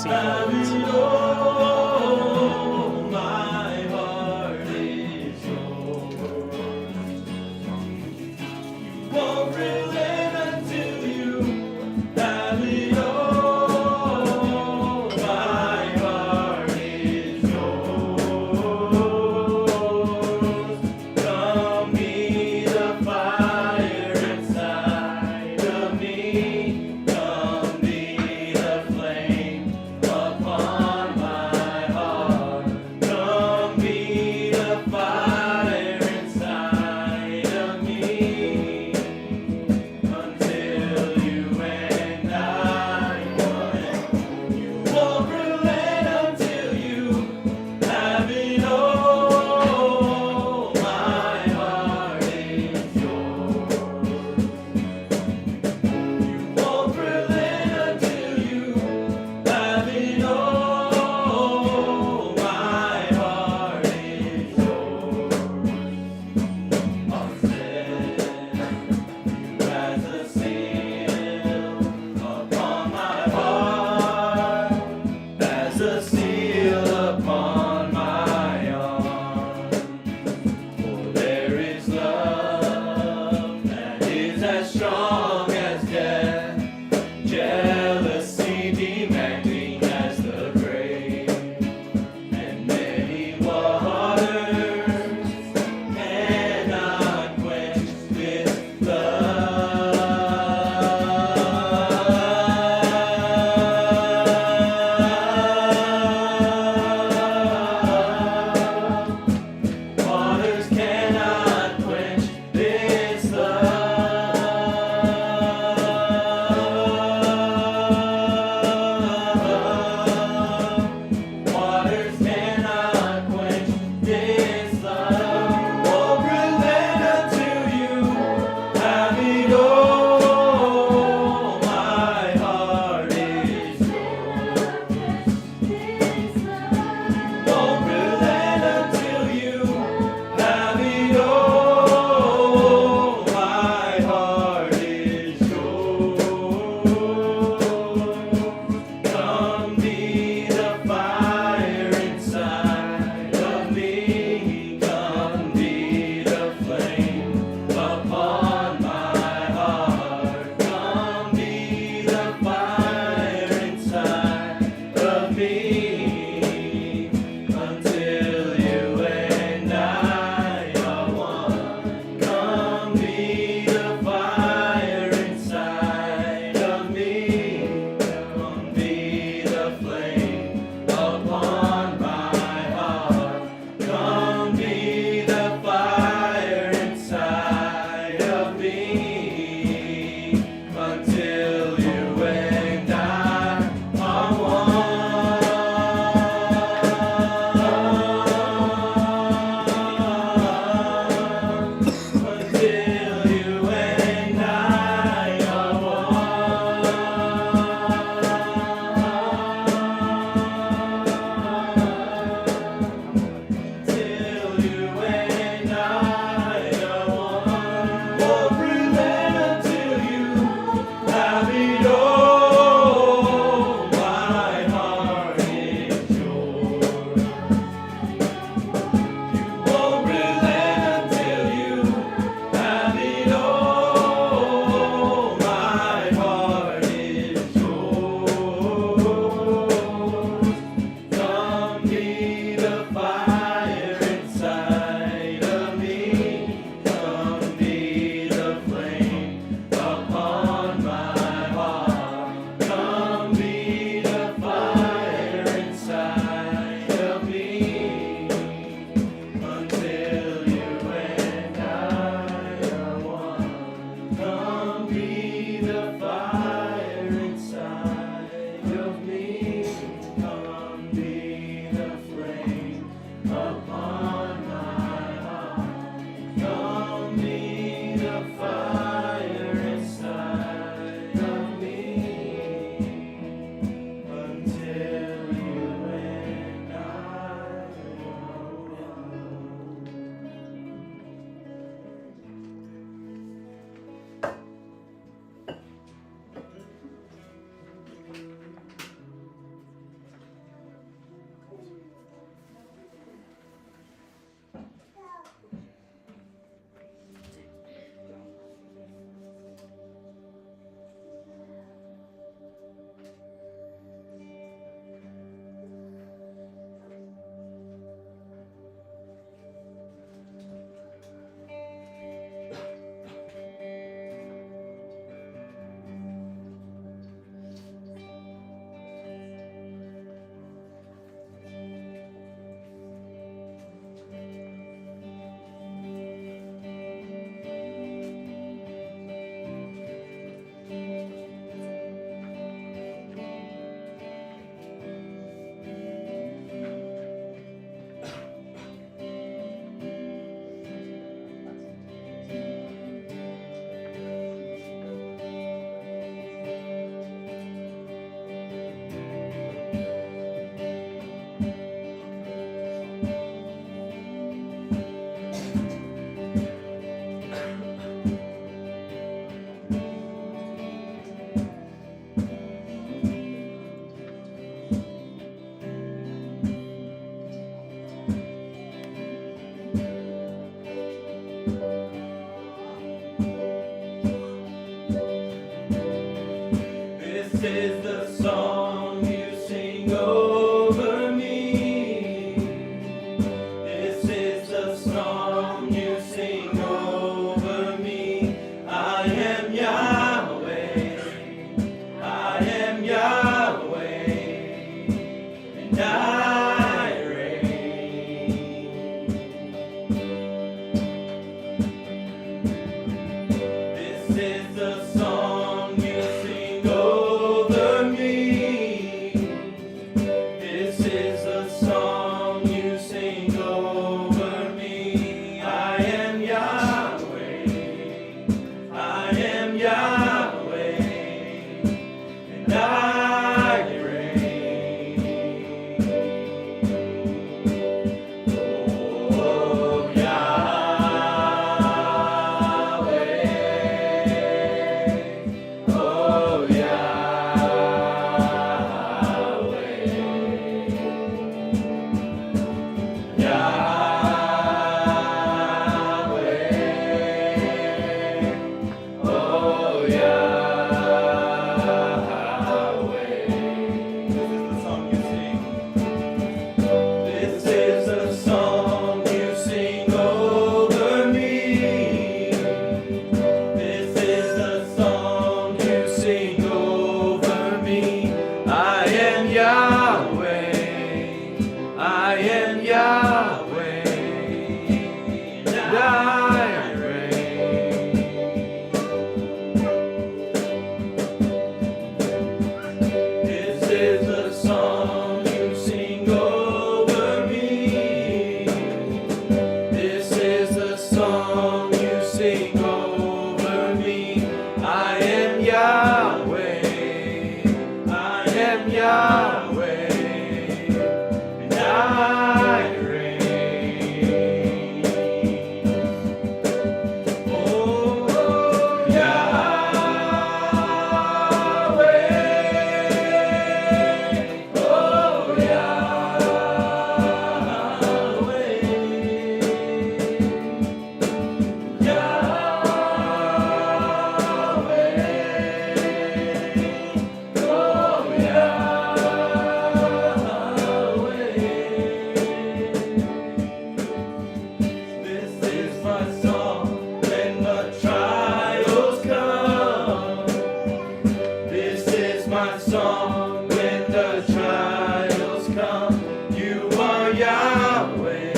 seat belt. My heart is yours. You won't relent until you have it all. My heart is yours. Come be the fire inside of me. Come be the flame upon my sing over me. This is the song you sing over me. I am Yahweh. I am Yahweh. And I reign. This is the song you sing over me. This is the song you sing over me. I am Yahweh. I am Yahweh. And I reign. Oh, Yahweh. Oh, Yahweh. Yahweh. Oh, Yahweh. This is the song you sing. This is the song you sing over me. This is the song you sing over me. I am Yahweh. I am Yahweh. And I reign. This is the song you sing over me. This is the song you sing over me. I am Yahweh. I am Yahweh. And I reign. Oh, Yahweh. Oh, Yahweh. Yahweh. Oh, Yahweh. This is my song when the trials come. This is my song when the trials come. You are Yahweh.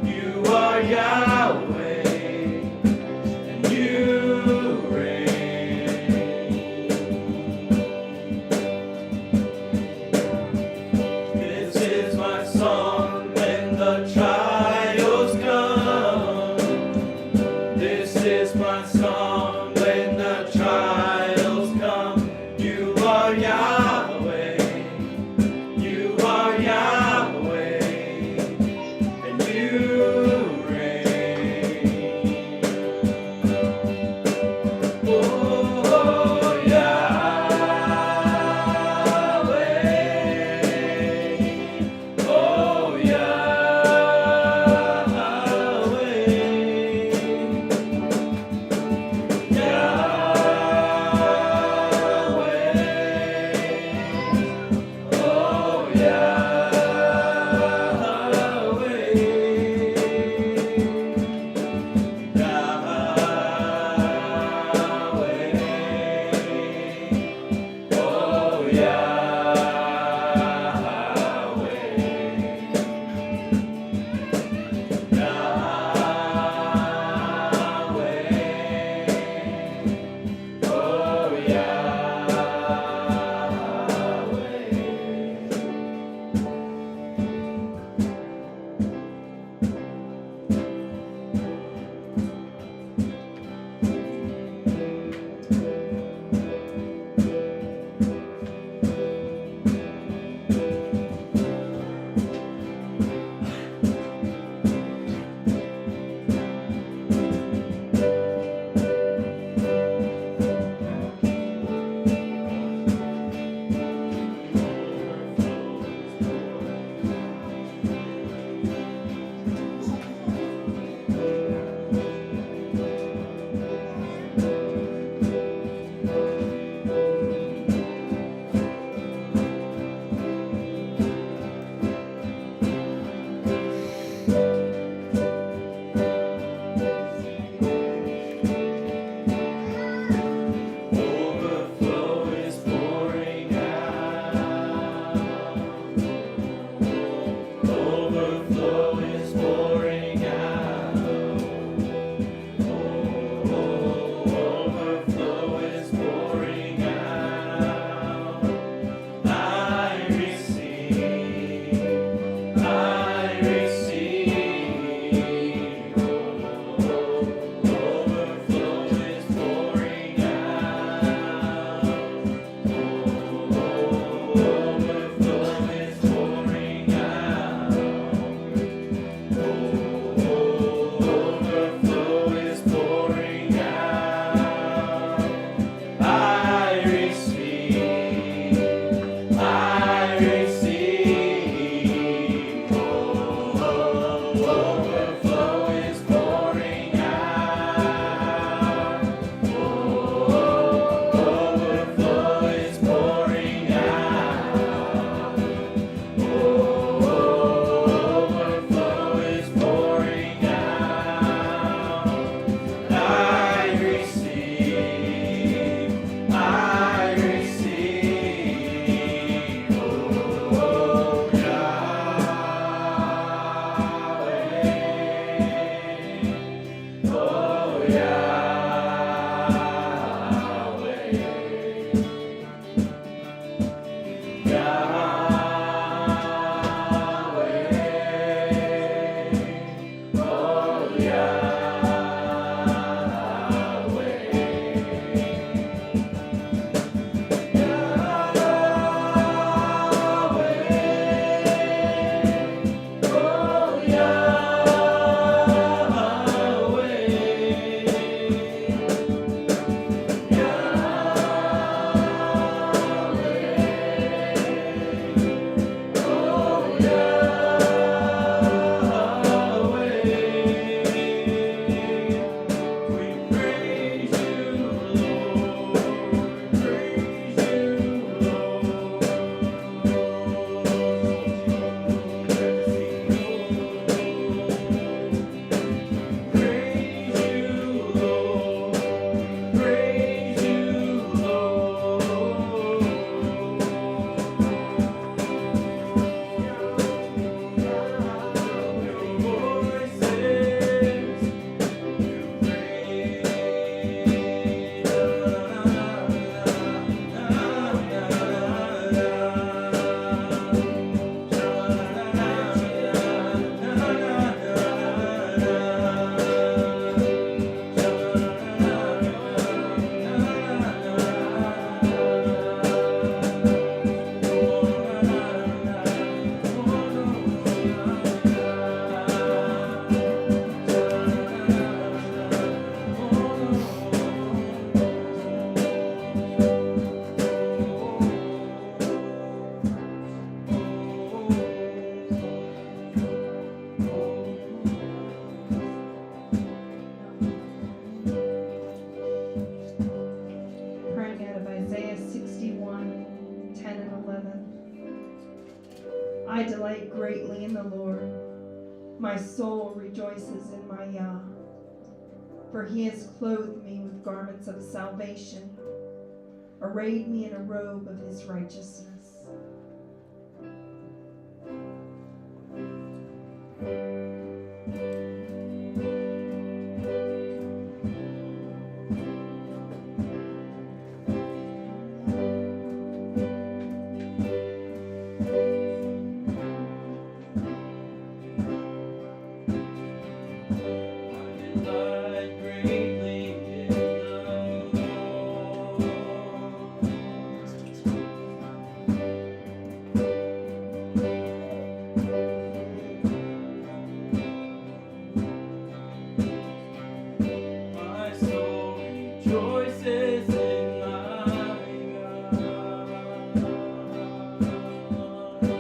You are Yahweh. And you reign. This is my song when the trials come. This is my song when the trials come. You are Yahweh. I delight greatly in the Lord. My soul rejoices in my Yah. For he has clothed me with garments of salvation, arrayed me in a robe of his righteousness. Rejoices in my God.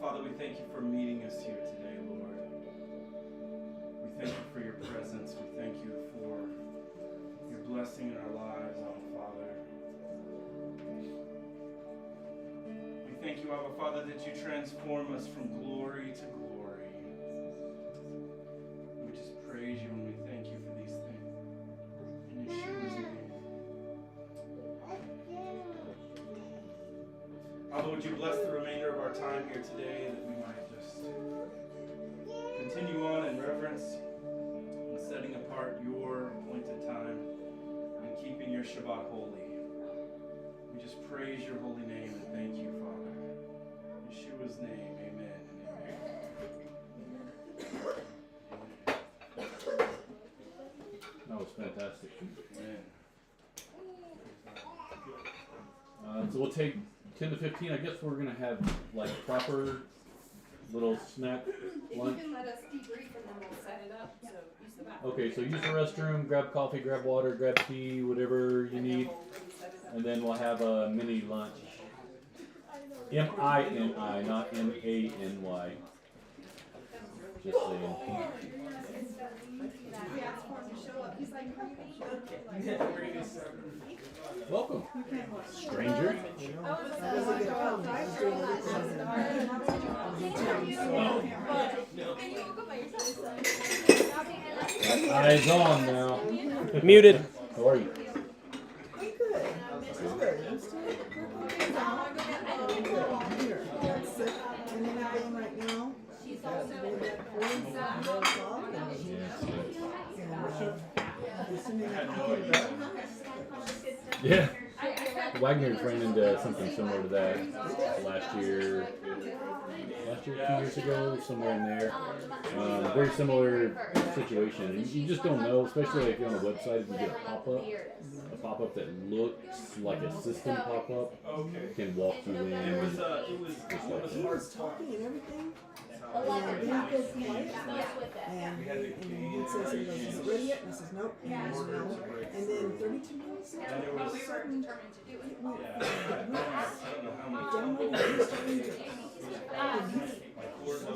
Father, we thank you for meeting us here today, Lord. We thank you for your presence. We thank you for your blessing in our lives, Abba Father. We thank you, Abba Father, that you transform us from glory to glory. We just praise you and we thank you for these things. In Yeshua's name. Father, would you bless the remainder of our time here today, that we might just continue on in reverence and setting apart your appointed time and keeping your Shabbat holy. We just praise your holy name and thank you, Father. In Yeshua's name, amen and amen. That was fantastic. Amen. So we'll take 10 to 15. I guess we're going to have like proper little snack lunch. You can let us debrief and then we'll set it up. So use the bathroom. Okay, so use the restroom, grab coffee, grab water, grab tea, whatever you need. And then we'll have a mini lunch. M-I-N-I, not M-A-N-Y. Just saying. Welcome, stranger. Eyes on now. Muted. How are you? I'm good. I'm good. I'm still here. I'm sick. I'm in that room right now. Yeah. Wagner ran into something similar to that last year, 2 years ago, somewhere in there. Very similar situation. You just don't know, especially if you're on a website, if you get a pop-up that looks like a system pop-up, Okay. can walk you in. It was He was talking and everything. And then he goes quiet. And he says, he goes, is it ready yet? And I says, nope. And he goes, no. And then 32 minutes later, all of a sudden, it went download and he started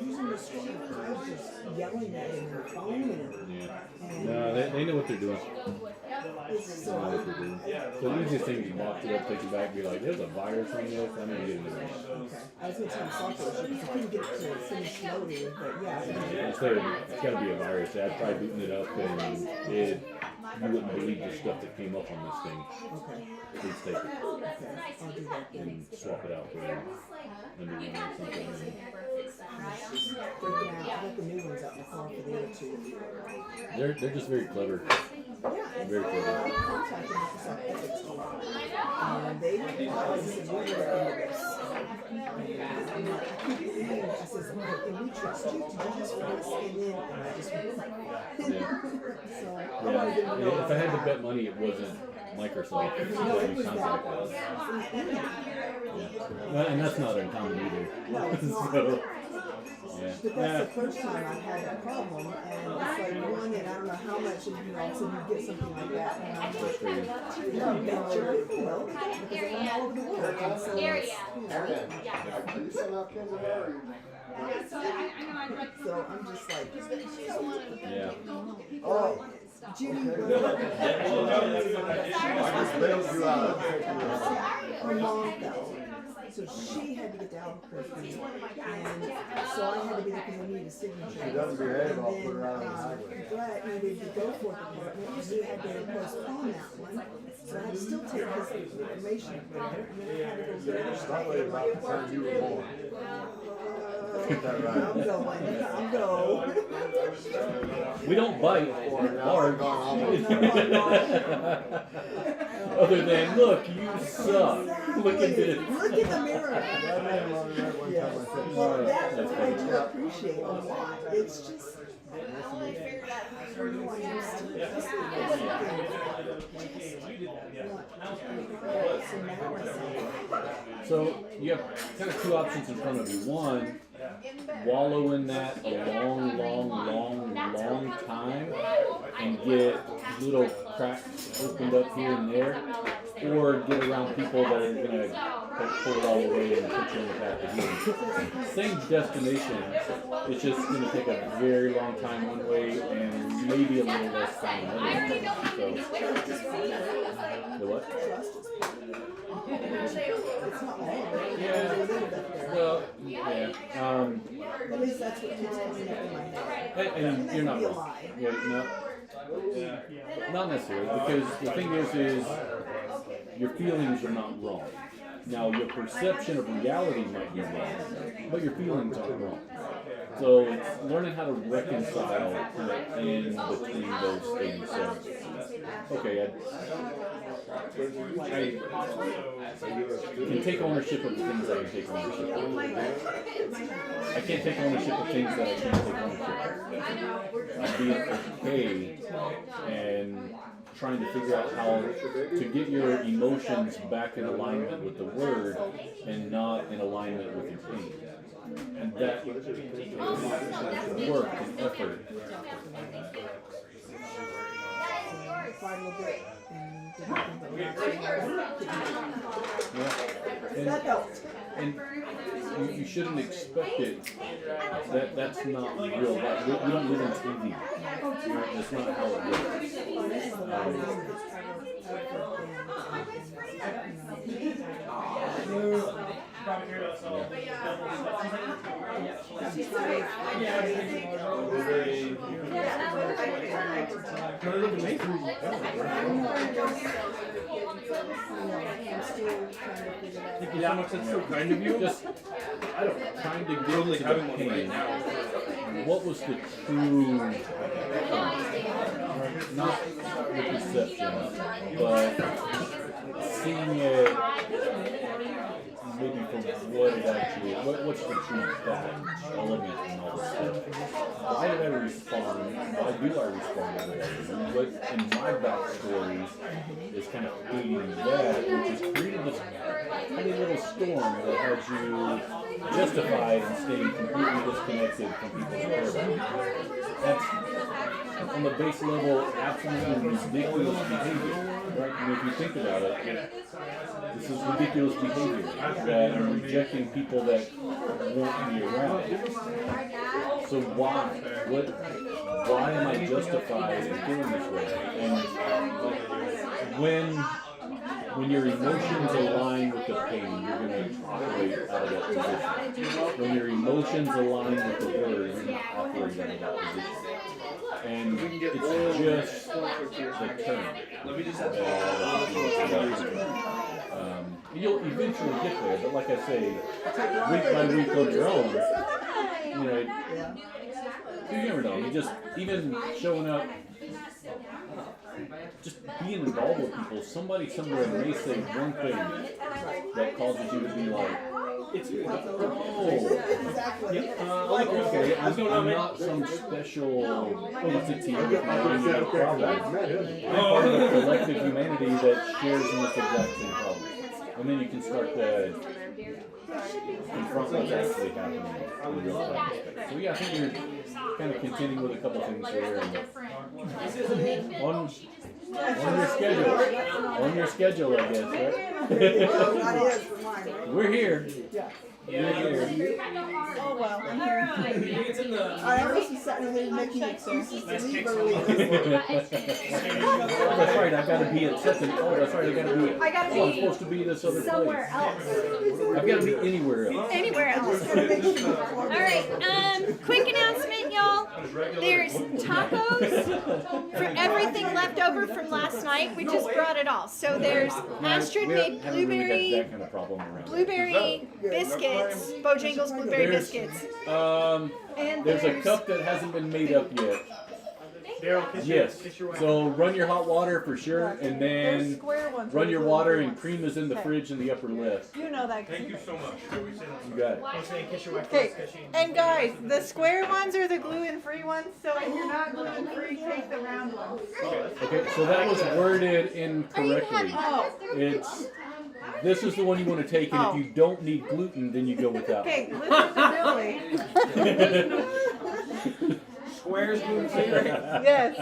using the screen. I was just yelling at him and phoning him. Yeah. No, they know what they're doing. So They know what they're doing. So the easiest thing is box it up, take it back, be like, there's a virus on this. I'm gonna get it. okay. I was going to tell him software issue because I couldn't get it to finish loading, but yeah. Instead of, it's got to be a virus. I'd try booting it up, and you wouldn't believe the stuff that came up on this thing. Okay. Please take it Okay. I'll do that then. and swap it out for under one or something. Freaking out. I got the new ones out before for the other two. They're just very clever. Yeah, and Very clever. I contacted Microsoft Ethics team. And they replied and said, we're looking into this. And I'm like, I keep believing, I says, well, can we trust you to do this for us? And I just went, Yeah. so I Yeah. wanted them to know. If I had to bet money, it wasn't Microsoft. It No, would it be was contactless. that. And that's not uncommon either. No, it's not. So, yeah. But that's the first time I've had that problem, and it's like one, and I don't know how much, and all of a sudden you get something like that, and I'm like, no, bet your people will, because I'm all over the world, and so it's, so I'm just like, Yeah. oh, Judy, her mom fell. So she had to get to Albuquerque, and so I had to be there because I needed a signature. She doesn't behave, I'll And put her out then, on the highway. Brett needed to go for the department, so we had to postpone that one. So I had to still take his information up there, and then I had to go get other stuff. Probably about the time you were born. Get that right. I'm going, I'm going. We don't bite or bark. Other than, look, you suck. Look at this. Look in the mirror. That man loved me right one Yes. time I said, Well, "Sorry." that's what I do appreciate a lot. It's just, So you have kind of two options in front of you. One, wallow in that a long time and get little cracks opened up here and there, or get around people that are going to pull it all away and put you on the path of healing. Same destination, it's just going to take a very long time one way and maybe a little less time another. So, the what? it's not all of it. Yeah. There's a little bit there. Well, yeah. At least that's what keeps coming up in my head. And you're not Be a wrong. lie. Yeah, no, not necessarily, because the thing is your feelings are not wrong. Now, your perception of reality might be wrong, but your feelings aren't wrong. So it's learning how to reconcile in between those things. So, okay, I can take ownership of the things I can take ownership of. I can't take ownership of things that I can't take ownership of. I'm being okay and trying to figure out how to get your emotions back in alignment with the word and not in alignment with your pain. And that takes work and effort. Quite a little bit. And did nothing but relax. Yeah. That helped. And you shouldn't expect it. That's not real life. We don't live in TV. That's not how it works. Thank you so much. That's so kind of you. Just trying to get Totally to having the one pain. right now. What was the true, not the perception, but seeing it maybe for what it actually, what's the truth, that element and all this stuff. Why did I respond? Why do I respond to whatever? What in my backstory is kind of feeding that, which has created this tiny little storm that has you justified and staying completely disconnected from people's prayer. That's on the base level absolutely ridiculous behavior, right? And if you think about it, this is ridiculous behavior that I'm rejecting people that won't be around. So why? Why am I justified in feeling this way? And when your emotions align with the pain, you're going to operate out of that position. When your emotions align with the word, you're going to operate out of that position. And it's just the turn. You'll eventually get there, but like I say, week by week on your own, you never know. You just, even showing up, just being involved with people, somebody somewhere may say one thing that causes you to be like, okay, I'm not some special entity with a problem. I'm part of a collective humanity that shares in this exact same problem. And then you can start to confront what's actually happening in real time. So yeah, I think you're kind of continuing with a couple things there. And on your schedule, I guess, right? We're here. We're here. Oh well, I'm here. I almost was sitting there making excuses to leave early. That's right, I've got to be at second. Oh, that's right, I'm supposed to be this other somewhere place. else. I've got to be anywhere else. Anywhere else. All right. Quick announcement, y'all. There's tacos for everything left over from last night. We just brought it all. So there's Astrid made Haven't really got that kind of problem around. blueberry biscuits, Bojangles blueberry biscuits. There's a cup that hasn't been made up yet. Yes. So run your hot water for sure, and then run your water, and cream is in the fridge in the upper left. You know that. Thank you so much. You got it. Okay, and guys, the square ones are the gluten-free ones, so if you're not gluten-free, take the round ones. Okay, so that was worded incorrectly. This is the one you want to take, and if you don't need gluten, then you go with that one. Okay, listen to Billy. Squares gluten-free? Yes.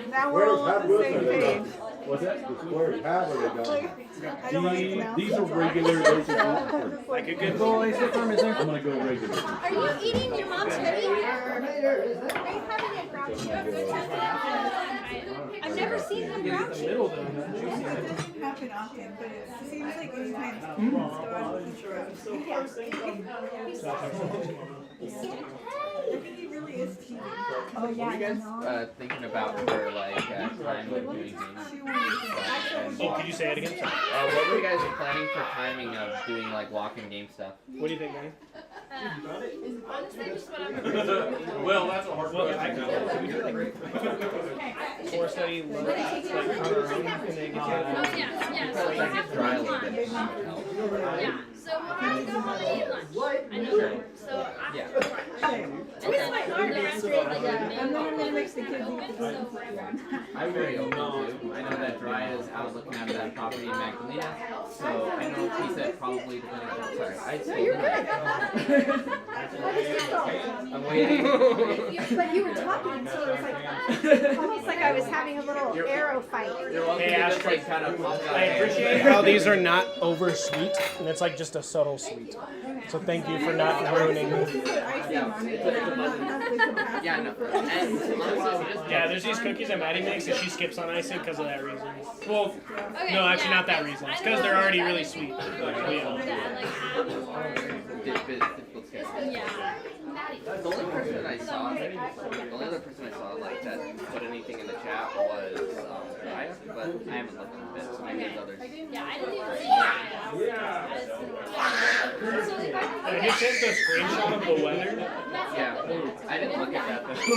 Now we're all on the same page. What's that? The squares have or they don't? I don't like them now. These are regular. Those are gluten-free. Like a good boy, sit firm is there. I'm gonna go regular. Are you eating your mom's hoodie? Are you having it grouchy? I've never seen him grouchy. It doesn't happen often, but it seems like anytime it's so I wasn't sure. I think he really is cute. Oh yeah. What are you guys thinking about for like time of doing games? Oh, could you say it again? What were you guys planning for timing of doing like walk-in game stuff? What do you think, Manny? Well, that's a hard question. Core study, like on our own, and then get Like dry a little bit. Yeah, so we'll have to go home and eat lunch. I know that. So Yeah. and then my hard the rest of it, like, And then I'm gonna mix the kids eat the gluten-free one. I'm very open to. I know that Dry is out looking after that property in Magdalena, so I know he said probably depending on. Sorry, I told him. I'm waiting. But you were talking, so it was like almost like I was having a little arrow fight. You're welcome to just like kind of pop out. I appreciate how these are not over sweet, and it's like just a subtle sweet. So thank you for not ruining. Yeah, no. And honestly, we just Yeah, there's these cookies that Maddie makes, and she skips on icing because of that reason. Well, okay, no, actually yeah, not that reason. It's because they're already really sweet. Yeah, like difficult schedule. yeah. The only person that I saw, the only other person I saw like that put anything in the chat was Raya, but I haven't looked at it, so maybe there's others. Yeah, I didn't even see that. He sent the screenshot of the weather. That's Yeah, I didn't look at that though. Is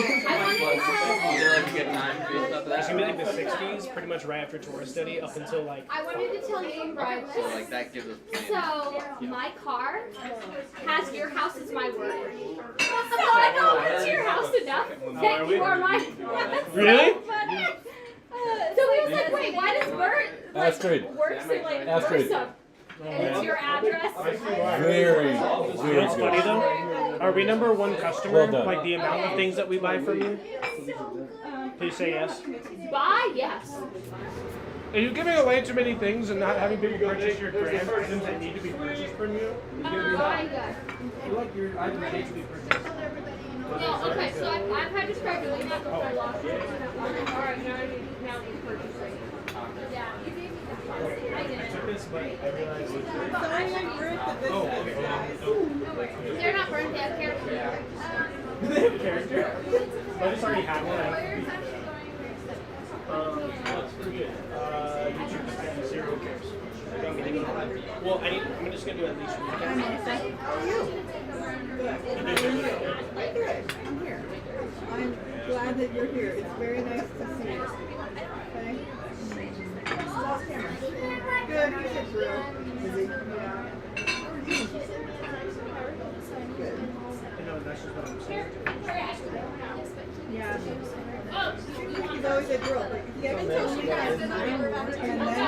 there like a good time for stuff It's that? gonna be like the 60s, pretty much right after Torah study, up until like. I wanted to tell you, Brian. So like that gives us. So my car has your house as my word. So I know it's your house enough that you are my. Really? So he was like, wait, why does Bert Astrid. works in like Astrid. Versa? And it's your address. Very It's funny good. though. Are we number one customer? Well done. Like the amount of things that we buy from you? Please say yes. Buy, yes. Are you giving away too many things and not having people purchase your grand items that need to be purchased from you? Buy, yes. No, okay, so I've had to start doing that before I lost it. Alright, now you purchase it. Yeah, you gave me that. I didn't. They're not burnt, they have character. They have character? I just already have one. That's pretty good. YouTube has zero cares. Well, I'm just gonna do at least one. How are you? Good. I'm here. I'm glad that you're here. It's very nice to see you. Okay? Good. How's your grill? Busy? Yeah. Good. That's just what I'm saying. Yeah. He's always a drill. Yeah, until she has time, and then he goes on. I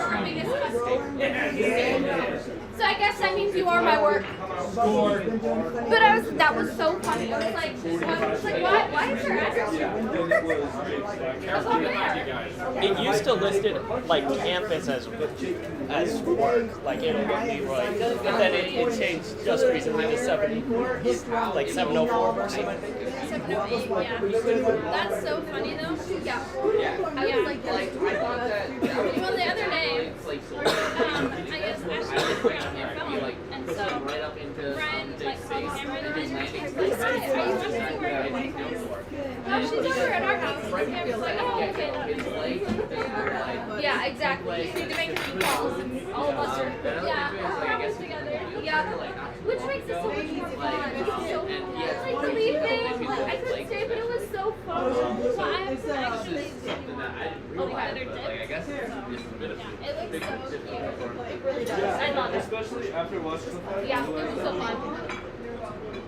already know. So I guess that means you are my work. But that was so funny. I was like, why is your address here? It used to list it like campus as work, like in Leroy, and then it changed just recently to 704 or something. 708, yeah. That's so funny though. Yeah. I was like, that's well, the other day, I guess Ashley was on your phone, and so Brian called Cameron and was like, hey, are you asking where your wife is? Oh, she's over at our house. And Cameron's like, oh, okay. Yeah, exactly. You need to make a few calls, and all of us are, all together. Yeah. Which makes it so much more fun. It's so fun. Like the leave thing, I couldn't stay, but it was so fun. So I have to actually oh my god, they're dipped. Yeah, it looks so cute. It really does. I love it. Especially after watching the fight. Yeah, it was so fun.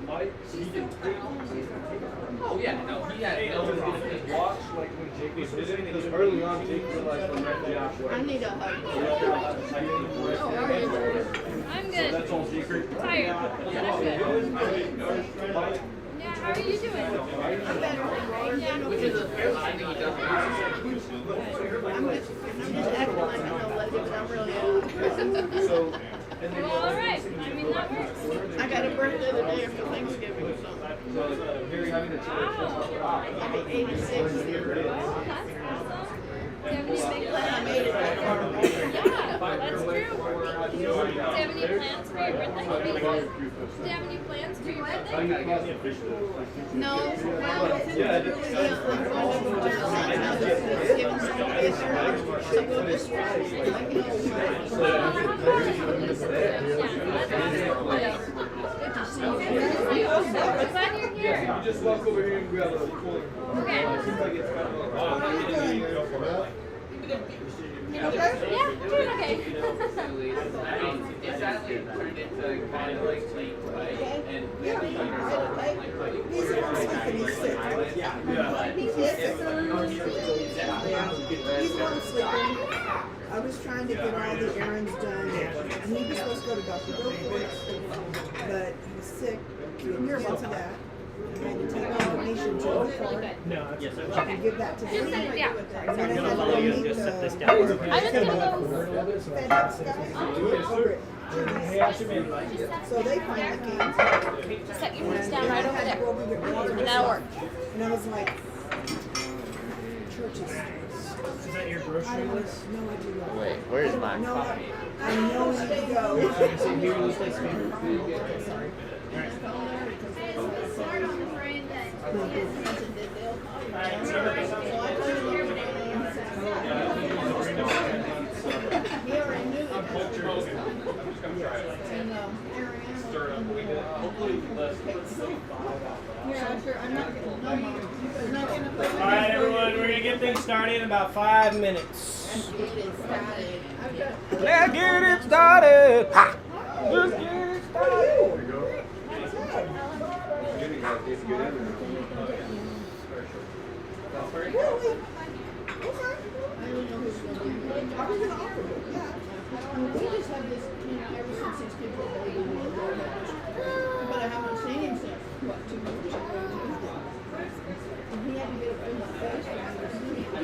Oh yeah, no, he had no. Watch like when Jake was hitting, because early on Jake realized the red Josh was. I need a hug. I'm good. That's all secret. Tired. But I'm good. Yeah, how are you doing? I'm better. Yeah. Which is a fair thing he doesn't. I'm just acting like I know what I'm really So, Well, alright. I mean, that works. I got a birthday the day after Thanksgiving, so very having the I'll be 86 this year. Oh, that's awesome. Do you have any big I made it that far. Yeah, that's true. Do you have any plans for your birthday? Do you have any plans for your birthday? No, well, it's really I'm going to go down right now this Thanksgiving celebration. So we'll just try to I'm glad you're here. just walk over here and grab a cooler. Okay. Yeah, doing okay. It's sadly turned into kind of like late play and He's home sleeping. I was trying to get all the errands done, and he was supposed to go to Dr. Goforth's, but he was sick. You didn't hear about that. I had to take the information to the court and give that to them. Yeah. And then I had to go meet the I'm just gonna go. FedEx guy over at So they finally came. Just set your roots down right over there. And That'll work. And I was like, purchase. Is that your grocery list? No, I do not. Wait, where's my No, coffee? I know when to go. So you see here, this place me. Sorry. All right, everyone, we're gonna get things started in about 5 minutes. Let's get it started. Let's get it started. We just have this, ever since these kids were baby, we were very much. But I haven't seen him since, what, 2 months ago? And he had to get up in my face when I was sleeping. I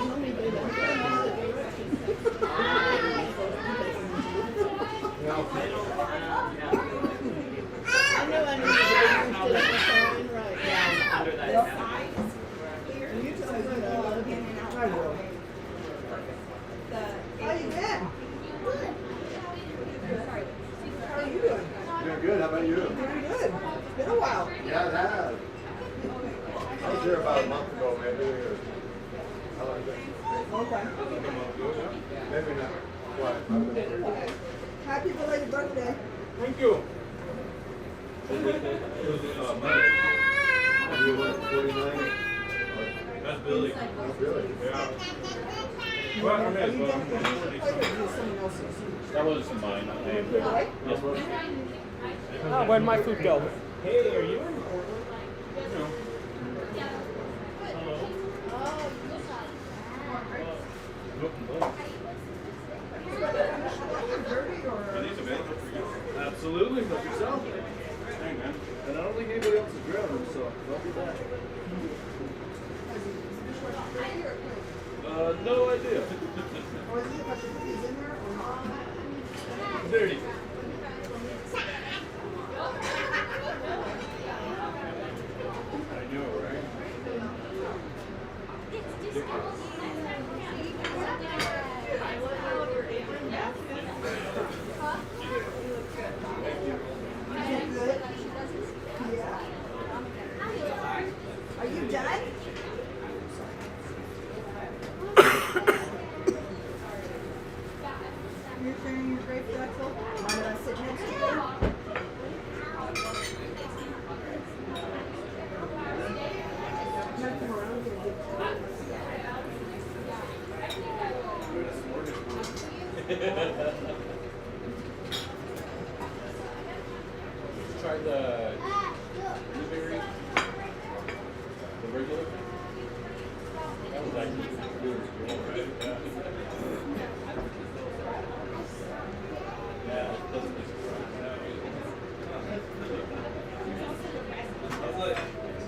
know I need to get right. You tell me what I love him. I will. How you been? How are you doing? Doing good. How about you? Doing good. It's been a while. Yeah, it has. I was here about a month ago, maybe. Or how long is it? Okay. Maybe not. What? Happy belated birthday. Thank you. You were 49? That's Billy. Oh, really? Yeah. Are you done with your plate or is this someone else's? That was mine, not mine. Really? Yes, sir. Oh, where'd my food go? Hey, are you in Portland? Are these available for you? Absolutely, but yourself. Hey, man. And I don't think anybody else is grabbing them, so don't be bad. No idea. Or is it about your cookies in there or not? Dirty. I knew it, right? Good? Yeah. Are you done? You're sharing your grape pretzel? Why did I sit next to you? Nothing around here. Try the blueberry, the regular. That was actually good. Yeah, it doesn't taste I was like,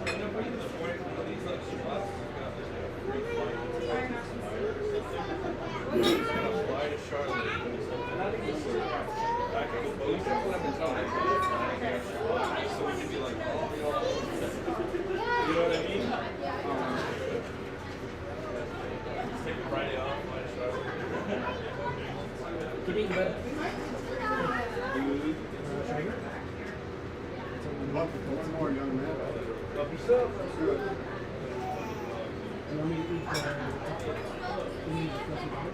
you know, bringing the point, one of these like shabbats has got like a free flight to Dubai or something. It's gonna fly to Charlotte or something. I can go both. That's what I've been telling myself. So we can be like, oh, you know what I mean? Just take a Friday off, fly to Charlotte. Good evening, bud. One more, young man. Love yourself. That's good. You want me to eat you need fluffy butter?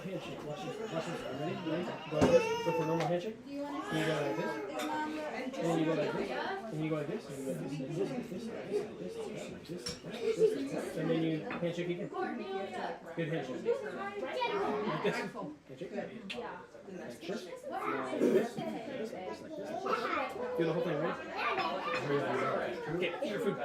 Handshake. Watch this. Ready? Go like this. Go for a normal handshake. And you go like this. And then you go like this. And you go like this. And you go like this. And then you handshake again. Good handshake. Like this. Handshake. Like this. Do the whole thing, right? Okay, eat your food.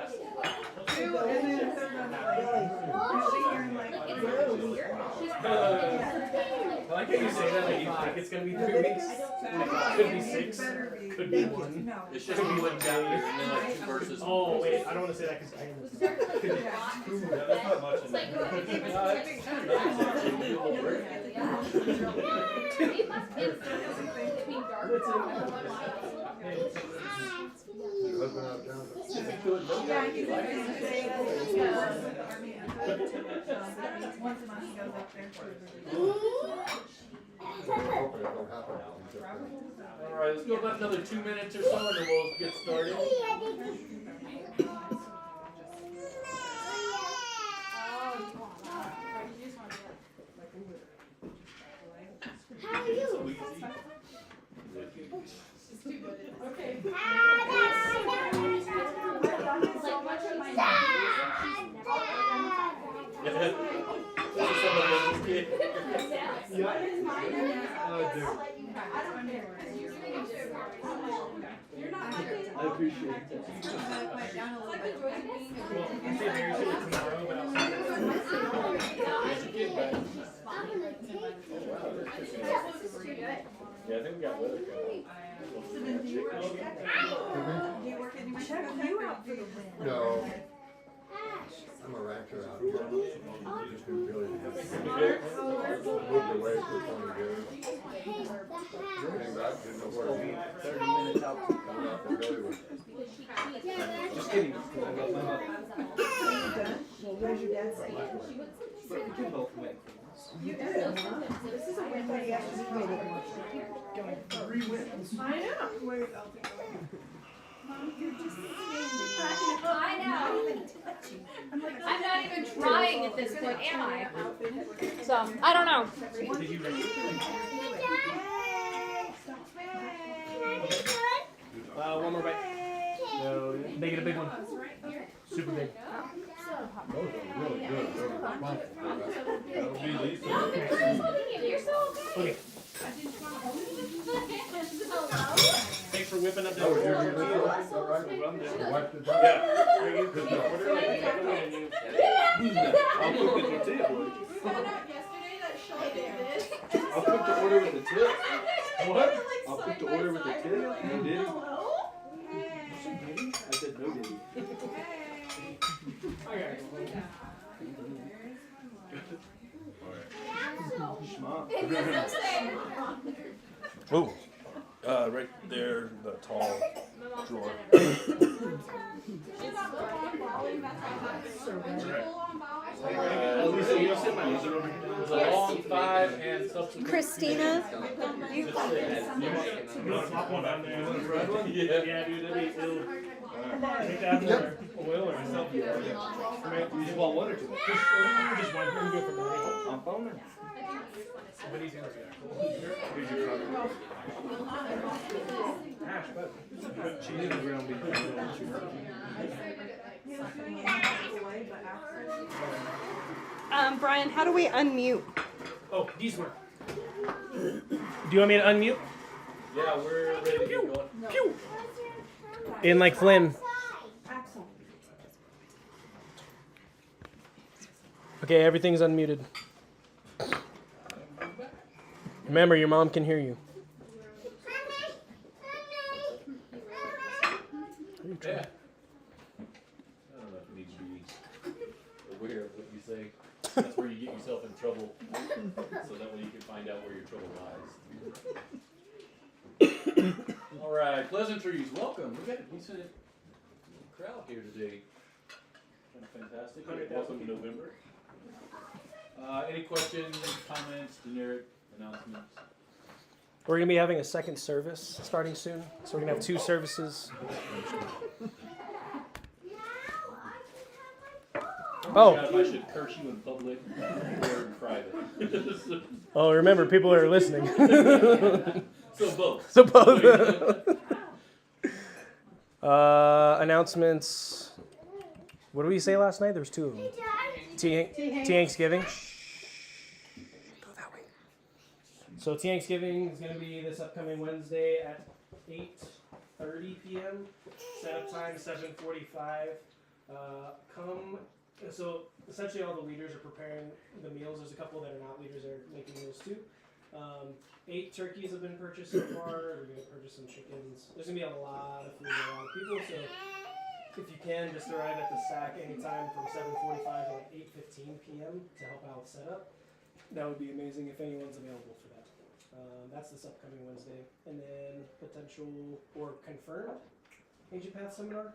like how you say that, like you think it's gonna be 3 weeks. Could be 6, could be 1. It's just one chapter and then like 2 verses. Oh wait, I don't want to say that because I am. Could be 2. There's not much in there. Your husband out of town? Yeah, he's once a month he goes up there. Hoping it don't happen. Alright, let's go about another 2 minutes or so and then we'll get started. I appreciate that. Yeah, I think we got weather coming. No. I'm a rancher out here. Just been really moved away for 20 years. Came back, didn't know where to be. 30 minutes out. Coming out from Baylor. Just kidding. Well, what does your dad say? You both win. You did, huh? This is a win for the after we made it. Going 3 wins. I know. I know. I'm not even trying at this point, am I? So, I don't know. Did you ready? One more bite. No, make it a big one. Super big. Those are really good. You're so okay. Okay. Thanks for whipping up that. Oh, you're doing this all right? Wiped it down? Yeah. Good job. I'll cook with the tip. I'll cook the order with the tip. What? I'll cook the order with the tip. No diddy. I said no diddy. Okay. Oh, right there, the tall drawer. Lisa, you sit my user over here. There's a long 5 and subsequent. Christina, You want to swap one down there? Yeah, dude, that'd be ill. Take that more oil or something. You just want one or two? Just one. We can go for money. I'm phoning. Somebody's gonna do Here's your card. that. But Cheese and ground beef. Brian, how do we unmute? oh, these work. Do you want me to unmute? Yeah, we're ready to get going. Pew! In like Flynn. Okay, everything's unmuted. Remember, your mom can hear you. Yeah. I don't know if you need to be aware of what you say. That's where you get yourself in trouble. So that way you can find out where your trouble lies. All right, pleasantries, welcome. We got a decent crowd here today. Kind of fantastic. Welcome to November. Any questions, comments, generic announcements? We're going to be having a second service starting soon. So we're going to have 2 services. Oh. If I should curse you in public or in private. Oh, remember, people are listening. So both. So both. Announcements. What did we say last night? There was 2 of them. Thanksgiving. Go that way. So Thanksgiving is going to be this upcoming Wednesday at 8:30 p.m. Setup time 7:45. Come. So essentially all the leaders are preparing the meals. There's a couple that are not leaders that are making meals too. 8 turkeys have been purchased so far. We're going to purchase some chickens. There's going to be a lot of food for a lot of people, so if you can, just arrive at the SAC anytime from 7:45 to like 8:15 p.m. to help out with setup. That would be amazing if anyone's available for that. That's this upcoming Wednesday. And then potential or confirmed Ancient Path seminar.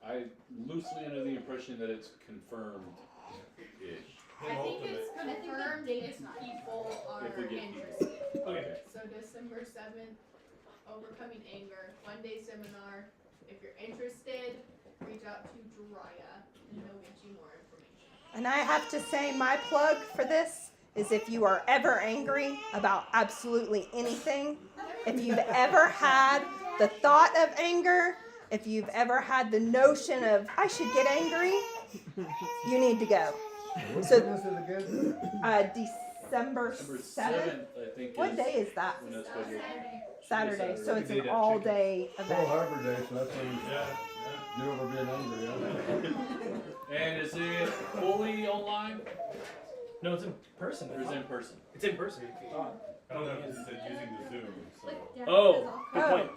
I loosely under the impression that it's confirmed-ish. I think it's confirmed if people are If we get interested. Okay. So December 7th, Overcoming Anger, 1-day seminar. If you're interested, reach out to Jiraiya and he'll get you more information. And I have to say, my plug for this is if you are ever angry about absolutely anything, if you've ever had the thought of anger, if you've ever had the notion of, I should get angry, you need to go. So, December 7th. I think. What day is that? When that's scheduled. Saturday. So it's an all-day Pearl event. Harbor Day, so that's when you get over being angry. Yeah. And is it fully online? No, it's in person. Or is it in person? It's in person. If you thought. I don't know if it said using the Zoom. So. Oh, good point.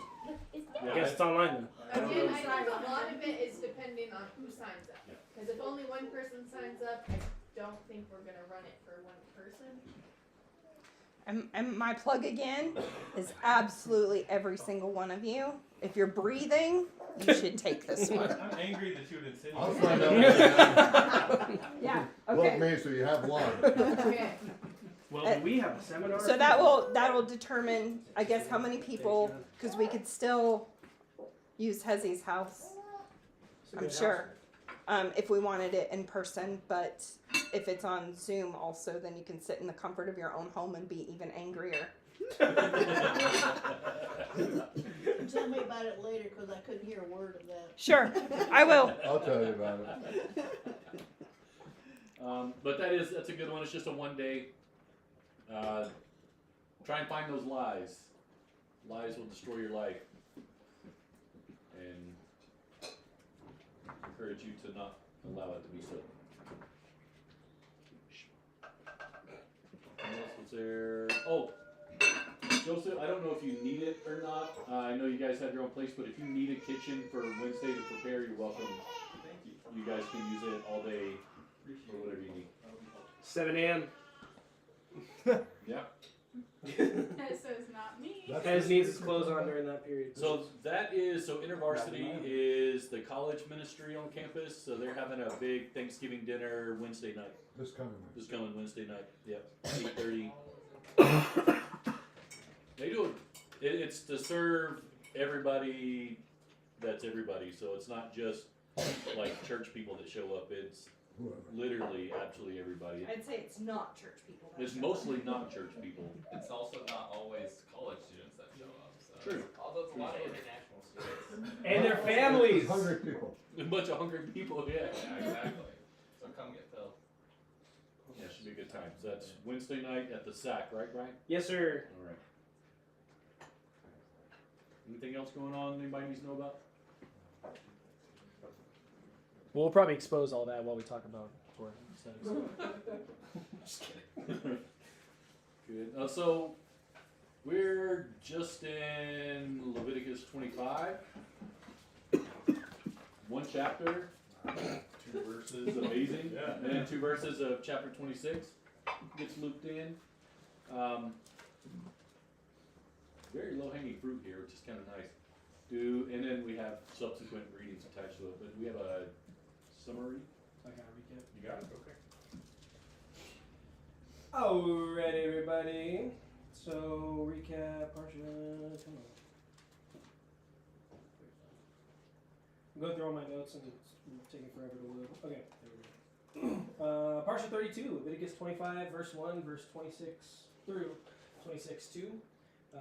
Yeah, I guess it's online then. Again, I think a lot of it is depending on who signs up. Because if only one person signs up, I don't think we're going to run it for one person. And my plug again is absolutely every single one of you. If you're breathing, you should take this one. I'm angry that you would insinuate. I'll find out. Yeah. Look Okay. me so you have one. Okay. Well, do we have a seminar? So that will determine, I guess, how many people, because we could still use Hezy's house, I'm sure, if we wanted it in person. But if it's on Zoom also, then you can sit in the comfort of your own home and be even angrier. Tell me about it later because I couldn't hear a word of that. Sure, I will. I'll tell you about it. But that's a good one. It's just a 1 day. Try and find those lies. Lies will destroy your life. And encourage you to not allow it to be so. What else was there? Oh, Joseph, I don't know if you need it or not. I know you guys have your own place, but if you need a kitchen for Wednesday to prepare, you're welcome. Thank you. You guys can use it all day or whatever you need. 7 a.m. Yeah. So it's not me. Hez needs his clothes on during that period. So InterVarsity is the college ministry on campus. So they're having a big Thanksgiving dinner Wednesday night. This coming Wednesday night. Yep, 8:30. They do it. It's to serve everybody. That's everybody. So it's not just like church people that show up. It's literally absolutely everybody. I'd say it's not church people. It's mostly not church people. It's also not always college students that show up. So True. Although it's a lot of international students. And their families. Hungry people. A bunch of hungry people, yeah. Yeah, exactly. So come get filled. Yeah, should be a good time. So that's Wednesday night at the SAC, right, Brian? Yes, sir. All right. Anything else going on anybody needs to know about? We'll probably expose all that while we talk about Torah. Just kidding. Good. So we're just in Leviticus 25. One chapter, 2 verses, amazing. Yeah. And then 2 verses of chapter 26 gets looped in. Very low-hanging fruit here, which is kind of nice. And then we have subsequent readings attached to it. But we have a summary. I got a recap. You got it? Okay. Alright, everybody. So, recap, Parsha, come on. I'm going through all my notes and it's taking forever to load. Okay, there we go. Parsha 32, Leviticus 25, verse 1, verse 26 through 26:2.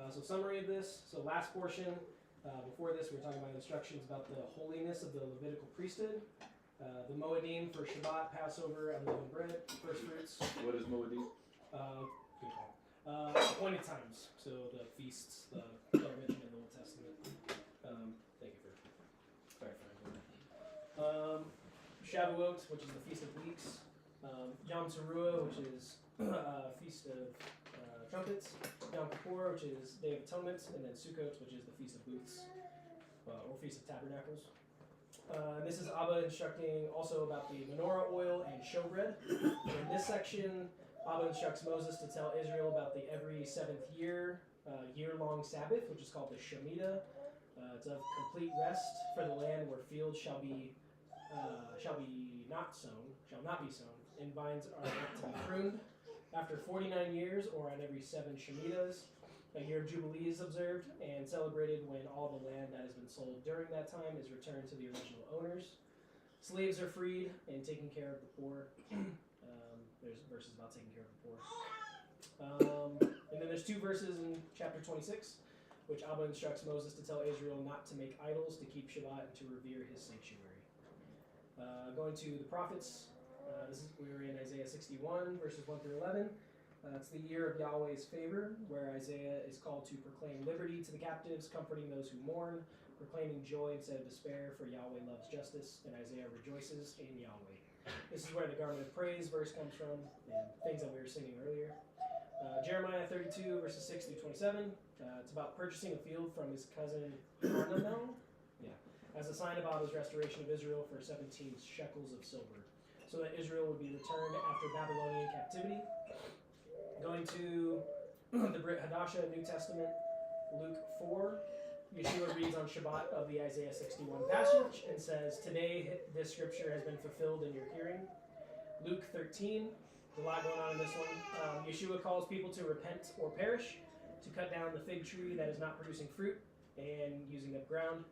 So, summary of this. So, last portion. Before this, we were talking about instructions about the holiness of the Levitical priesthood. The Moedim for Shabbat, Passover, unleavened bread, first fruits. What is Moedim? Good call. Appointed times, so the feasts that are mentioned in the Old Testament. Thank you for clarifying that. Shavuot, which is the Feast of Weeks. Yom Teruah, which is Feast of trumpets, Yom Kippur, which is Day of Atonement, and then Sukkot, which is the Feast of Booths, or Feast of Tabernacles. And this is Abba instructing also about the menorah oil and showbread. In this section, Abba instructs Moses to tell Israel about the every 7th year-long Sabbath, which is called the Shemitah. It's of complete rest for the land where fields shall not be sown, and vines are not to be pruned. After 49 years, or on every 7 Shemitahs, a year of Jubilee is observed and celebrated when all the land that has been sold during that time is returned to the original owners. Slaves are freed and taking care of the poor. There's verses about taking care of the poor. And then there's 2 verses in chapter 26, which Abba instructs Moses to tell Israel not to make idols, to keep Shabbat, and to revere his sanctuary. Going to the prophets, we were in Isaiah 61, verses 1 through 11. It's the year of Yahweh's favor, where Isaiah is called to proclaim liberty to the captives, comforting those who mourn, proclaiming joy instead of despair, for Yahweh loves justice, and Isaiah rejoices in Yahweh. This is where the garment of praise verse comes from, and things that we were singing earlier. Jeremiah 32, verses 6 through 27. It's about purchasing a field from his cousin Hanamel, as a sign of Abba's restoration of Israel for 17 shekels of silver, so that Israel would be returned after Babylonian captivity. Going to the Brit Hadasha, New Testament, Luke 4, Yeshua reads on Shabbat of the Isaiah 61 passage and says, "Today this scripture has been fulfilled in your hearing." Luke 13, there's a lot going on in this one. Yeshua calls people to repent or perish, to cut down the fig tree that is not producing fruit and using up ground.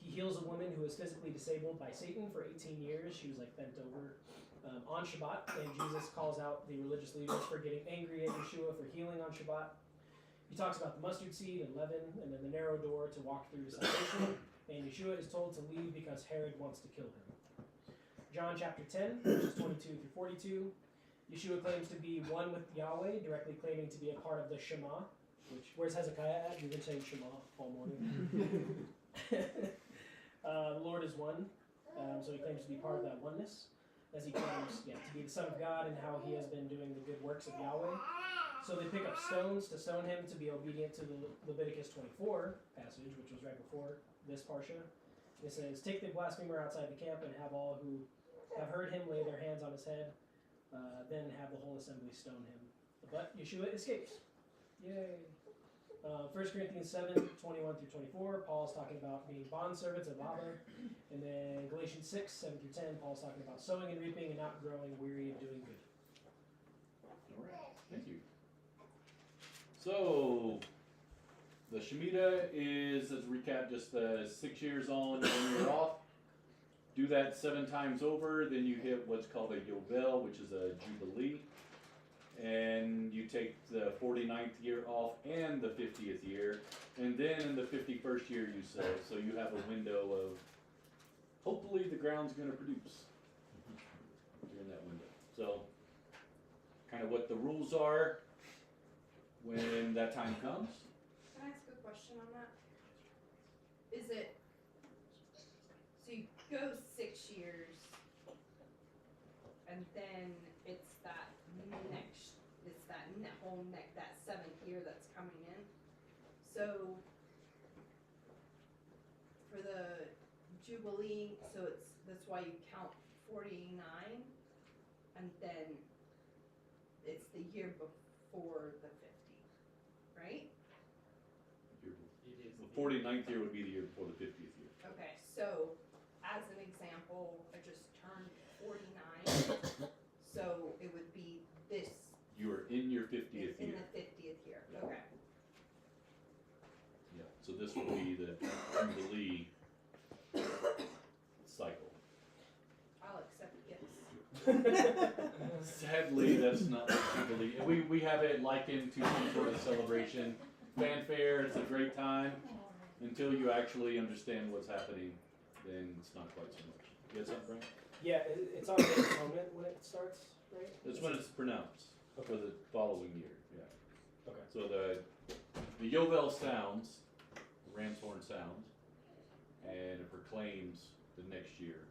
He heals a woman who was physically disabled by Satan for 18 years. She was bent over on Shabbat, and Jesus calls out the religious leaders for getting angry at Yeshua for healing on Shabbat. He talks about the mustard seed and leaven, and then the narrow door to walk through to salvation. And Yeshua is told to leave because Herod wants to kill him. John chapter 10, verses 22 through 42. Yeshua claims to be one with Yahweh, directly claiming to be a part of the Shema. Where's Hezekiah at? You've been saying Shema all morning. The Lord is one, so he claims to be part of that oneness, as he claims to be the Son of God and how he has been doing the good works of Yahweh. So they pick up stones to stone him to be obedient to the Leviticus 24 passage, which was right before this Parsha. It says, "Take the blasphemer outside the camp and have all who have heard him lay their hands on his head, then have the whole assembly stone him." But Yeshua escapes. Yay! 1 Corinthians 7, 21 through 24, Paul is talking about being bondservants of Abba. And then Galatians 6, 7 through 10, Paul's talking about sowing and reaping and not growing weary of doing good. All right, thank you. So, the Shemitah is, as a recap, just 6 years on, 1 year off. Do that 7 times over, then you hit what's called a Yovel, which is a Jubilee. And you take the 49th year off and the 50th year, and then in the 51st year you sow. So you have a window of, hopefully the ground's going to produce during that window. So, kind of what the rules are when that time comes. Can I ask a question on that? Is it, so you go 6 years, and then it's that that 7th year that's coming in. So for the Jubilee, so that's why you count 49, and then it's the year before the 50, right? The 49th year would be the year before the 50th year. Okay, so as an example, I just turned 49, so it would be this. You are in your 50th year. In the 50th year, okay. Yeah, so this would be the Jubilee cycle. I'll accept gifts. Sadly, that's not what Jubilee. We have it likened to some sort of celebration. Fanfare, it's a great time. Until you actually understand what's happening, then it's not quite so much. You got something, Brian? Yeah, it's on the atonement when it starts, right? That's when it's pronounced for the following year, yeah. Okay. So the Yovel sounds, the ram's horn sounds, and it proclaims the next year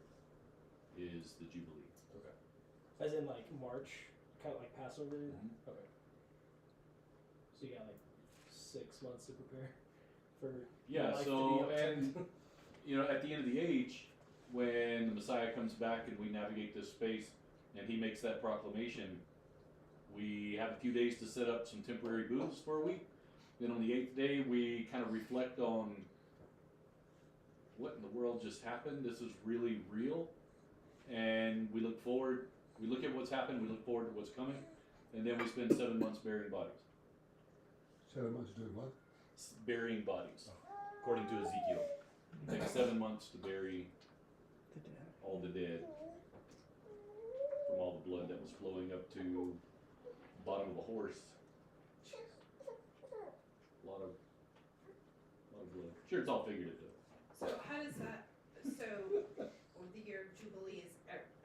is the Jubilee. Okay. As in March, kind of like Passover? Mm-hmm. Okay. So you got like 6 months to prepare for Yeah, life so, to be and, at the end of the age, when the Messiah comes back and we navigate this space and he makes that proclamation, we have a few days to set up some temporary booths for a week. Then on the 8th day, we kind of reflect on what in the world just happened. This is really real. And we look forward, we look at what's happened, we look forward to what's coming. And then we spend 7 months burying bodies. 7 months doing what? Burying bodies, according to Ezekiel. It takes 7 months to bury all the dead from all the blood that was flowing up to the bottom of a horse. A lot of blood. Sure, it's all figurative though. So how does that, so with the year of Jubilee, is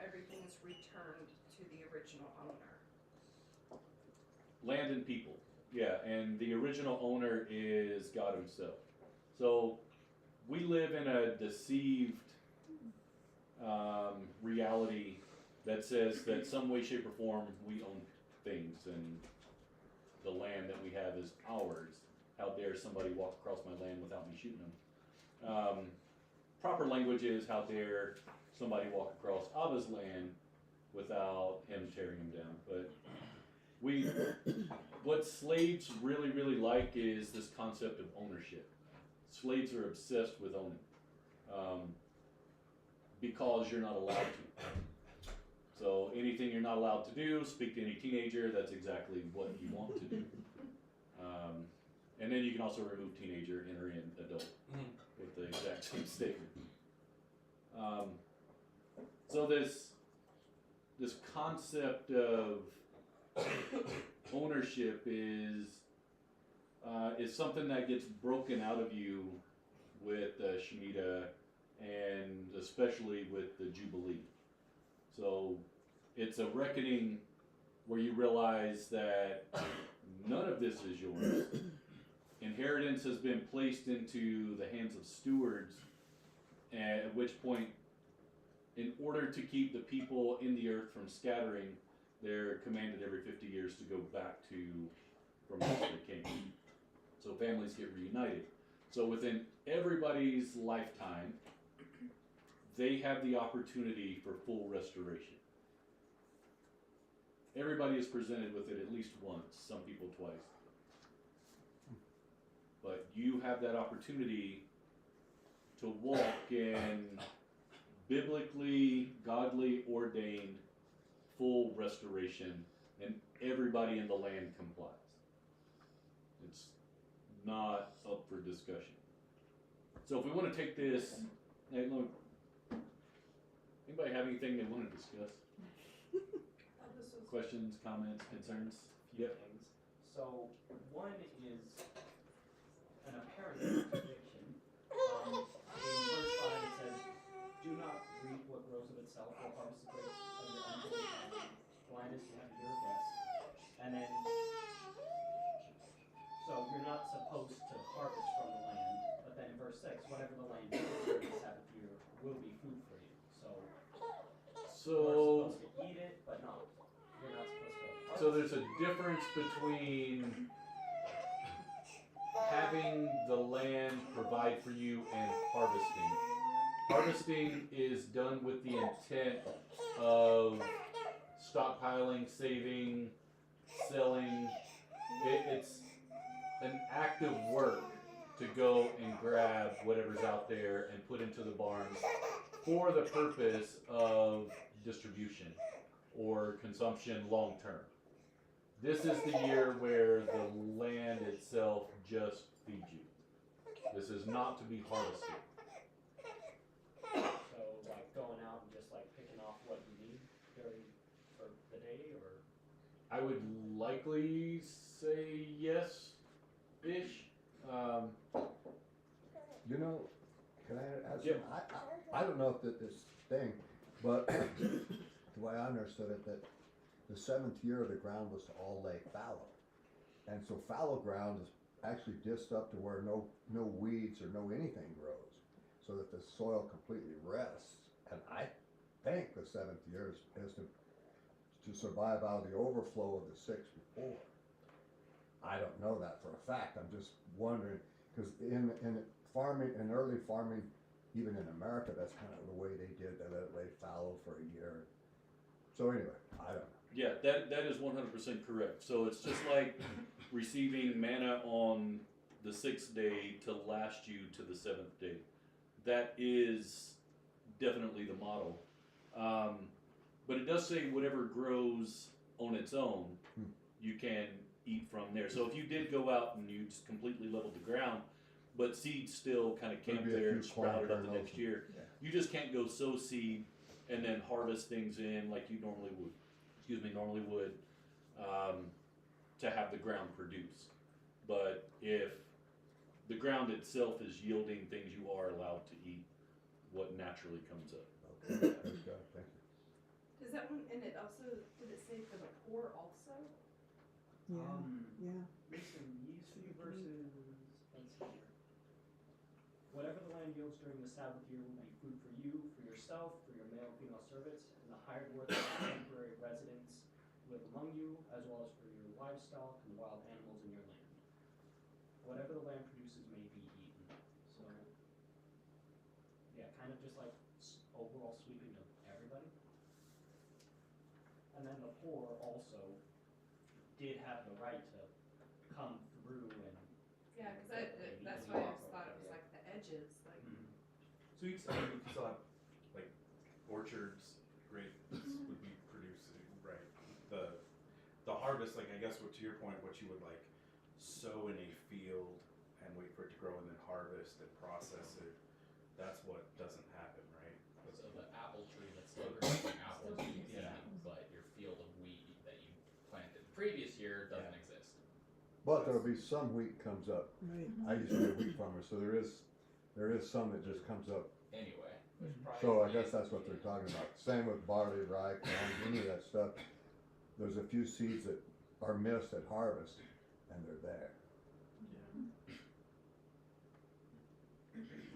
everything is returned to the original owner? Land and people, yeah, and the original owner is God himself. So we live in a deceived reality that says that some way, shape, or form we own things and the land that we have is ours. How dare somebody walk across my land without me shooting them? Proper language is how dare somebody walk across Abba's land without him tearing him down. But what slaves really, really like is this concept of ownership. Slaves are obsessed with owning because you're not allowed to. So anything you're not allowed to do, speak to any teenager, that's exactly what you want to do. And then you can also remove teenager, enter in adult with the exact same statement. So this concept of ownership is something that gets broken out of you with Shemitah and especially with the Jubilee. So it's a reckoning where you realize that none of this is yours. Inheritance has been placed into the hands of stewards, at which point, in order to keep the people in the earth from scattering, they're commanded every 50 years to go back to from whence they came. So families get reunited. So within everybody's lifetime, they have the opportunity for full restoration. Everybody is presented with it at least once, some people twice. But you have that opportunity to walk in biblically, godly ordained full restoration, and everybody in the land complies. It's not up for discussion. So if we want to take this, hey, look, anybody have anything they want to discuss? Questions, comments, concerns? Few things. So one is an apparent contradiction. In verse 5 it says, "Do not reap what grows of itself, or harvest the grapes of your unholy ground. Blind is to have your rest." And then, so you're not supposed to harvest from the land. But then in verse 6, whatever the land yields during the Sabbath year will be food for you. So you're supposed to eat it, but not. You're not supposed to harvest. So there's a difference between having the land provide for you and harvesting. Harvesting is done with the intent of stockpiling, saving, selling. It's an active work to go and grab whatever's out there and put into the barns for the purpose of distribution or consumption long term. This is the year where the land itself just feeds you. This is not to be harvested. So like going out and just like picking off what you need for the day, or? I would likely say yes-ish. Can I add Yeah. something? I don't know if that this thing, but the way I understood it, that the 7th year of the ground was to all lay fallow. And so fallow ground is actually dished up to where no weeds or no anything grows, so that the soil completely rests. And I think the 7th year is to survive out of the overflow of the 6 before. I don't know that for a fact. I'm just wondering, because in farming, in early farming, even in America, that's kind of the way they did. They let it lay fallow for a year. So anyway, I don't know. Yeah, that is 100% correct. So it's just like receiving manna on the 6th day to last you to the 7th day. That is definitely the model. But it does say whatever grows on its own, you can eat from there. So if you did go out and you just completely leveled the ground, but seeds still kind of camped there and sprouted up the next year, you just can't go sow seed and then harvest things in like you normally would. To have the ground produce. But if the ground itself is yielding things, you are allowed to eat what naturally comes up. Okay, thank you. Does that one, and it also, did it say for the poor also? Yeah. Mason, yeast versus, let's see here. Whatever the land yields during the Sabbath year will be food for you, for yourself, for your male and female servants, and the hired workers and temporary residents live among you, as well as for your livestock and wild animals in your land. Whatever the land produces may be eaten. So, yeah, kind of just like overall sweeping of everybody. And then the poor also did have the right to come through and. Yeah, because that's why I just thought it was like the edges, like. So you could still have like orchards, grapes would be producing, right? The harvest, like I guess what to your point, what you would like sow in a field and wait for it to grow and then harvest and process it. That's what doesn't happen, right? So the apple tree that's still producing apples, you can eat, but your field of wheat that you planted the previous year doesn't exist. But there'll be some wheat comes up. Right. I used to be a wheat farmer, so there is some that just comes up. Anyway. So I guess that's what they're talking about. Same with barley, rye, corn, any of that stuff. There's a few seeds that are missed at harvest, and they're there.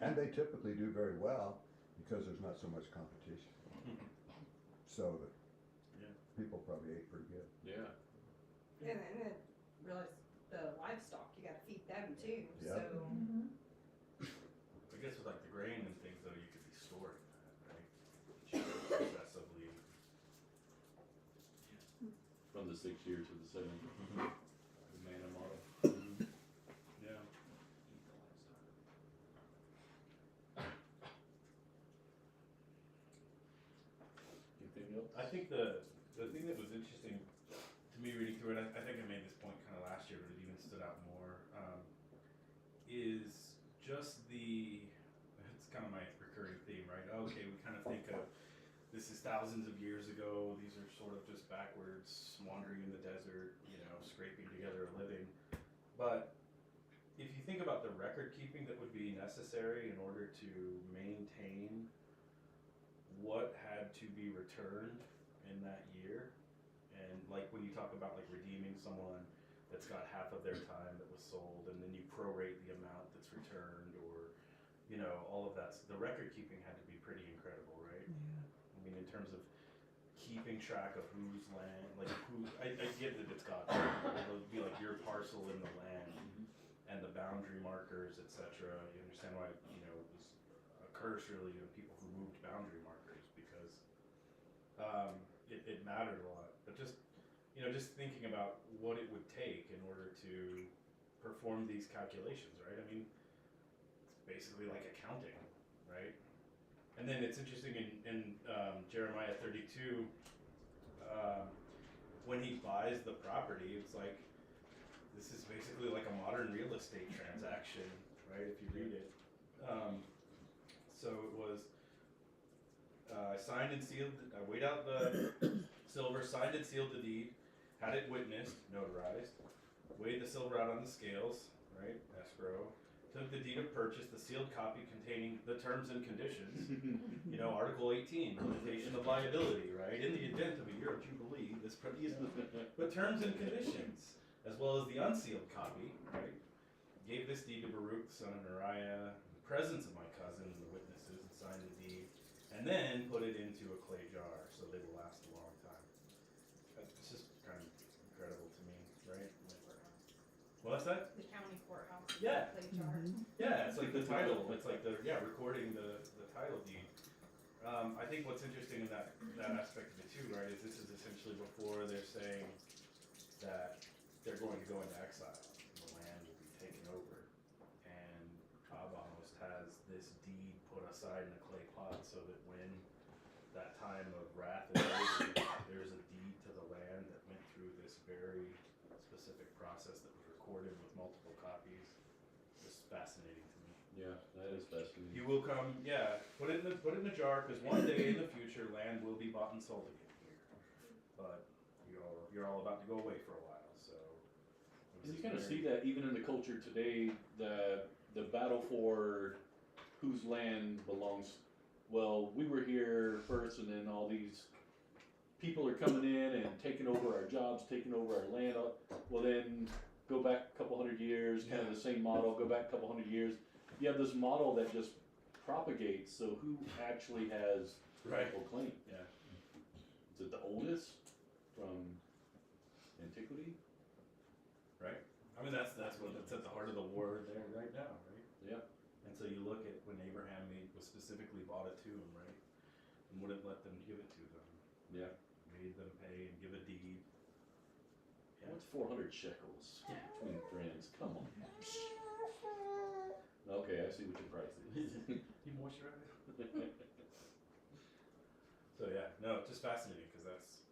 And they typically do very well because there's not so much competition. So people probably ate pretty good. Yeah. And then realize the livestock, you gotta feed them too, Yep. so. I guess with like the grain and things though, you could be storing that, right? Successively. From the 6th year to the 7th. The manna model. Yeah. Anything else? I think the thing that was interesting to me reading through it, I think I made this point kind of last year, but it even stood out more, is just it's kind of my recurring theme, right? Okay, we kind of think of this is thousands of years ago, these are sort of just backwards, wandering in the desert, scraping together a living. But if you think about the record keeping that would be necessary in order to maintain what had to be returned in that year, and like when you talk about like redeeming someone that's got half of their time that was sold, and then you prorate the amount that's returned, or all of that, the record keeping had to be pretty incredible, right? I mean, in terms of keeping track of whose land, like I get that it's got it'll be like your parcel in the land and the boundary markers, etc. You understand why it was a curse really on people who moved boundary markers, because it mattered a lot. But just thinking about what it would take in order to perform these calculations, right? I mean, it's basically like accounting, right? And then it's interesting in Jeremiah 32, when he buys the property, it's like, this is basically like a modern real estate transaction, right, if you read it. So it was, I signed and sealed, I weighed out the silver, signed and sealed the deed, had it witnessed, notarized, weighed the silver out on the scales, right, escrow, took the deed of purchase, the sealed copy containing the terms and conditions, Article 18, limitation of liability, right? In the event of a year of Jubilee, this but terms and conditions, as well as the unsealed copy, right? Gave this deed to Baruch, son of Neriah, in the presence of my cousin and the witnesses, and signed the deed, and then put it into a clay jar, so they will last a long time. It's just kind of incredible to me, right? that? The county courthouse. Yeah. Clay jar. Yeah, it's like the title. It's like recording the title deed. I think what's interesting in that aspect of it too, right, is this is essentially before they're saying that they're going to go into exile. The land will be taken over, and Bob almost has this deed put aside in a clay pot so that when that time of wrath is over, there's a deed to the land that went through this very specific process that was recorded with multiple copies. Just fascinating to me. Yeah, that is fascinating. You will come, yeah. Put it in the jar, because one day in the future, land will be bought and sold again here. But you're all about to go away for a while, so. And you kind of see that even in the culture today, the battle for whose land belongs. Well, we were here first, and then all these people are coming in and taking over our jobs, taking over our land. Well, then go back a couple hundred years, kind of the same model. Go back a couple hundred years. You have this model that just propagates. So who actually has rightful claim? Yeah. Is it the oldest from antiquity? Right. I mean, that's at the heart of the war there right now, right? Yeah. And so you look at when Abraham was specifically bought a tomb, right, and wouldn't let them give it to them. Yeah. Made them pay and give a deed. Yeah. What's 400 shekels between friends? Come on. Okay, I see what your price is. You moisturize. So yeah, no, just fascinating because that's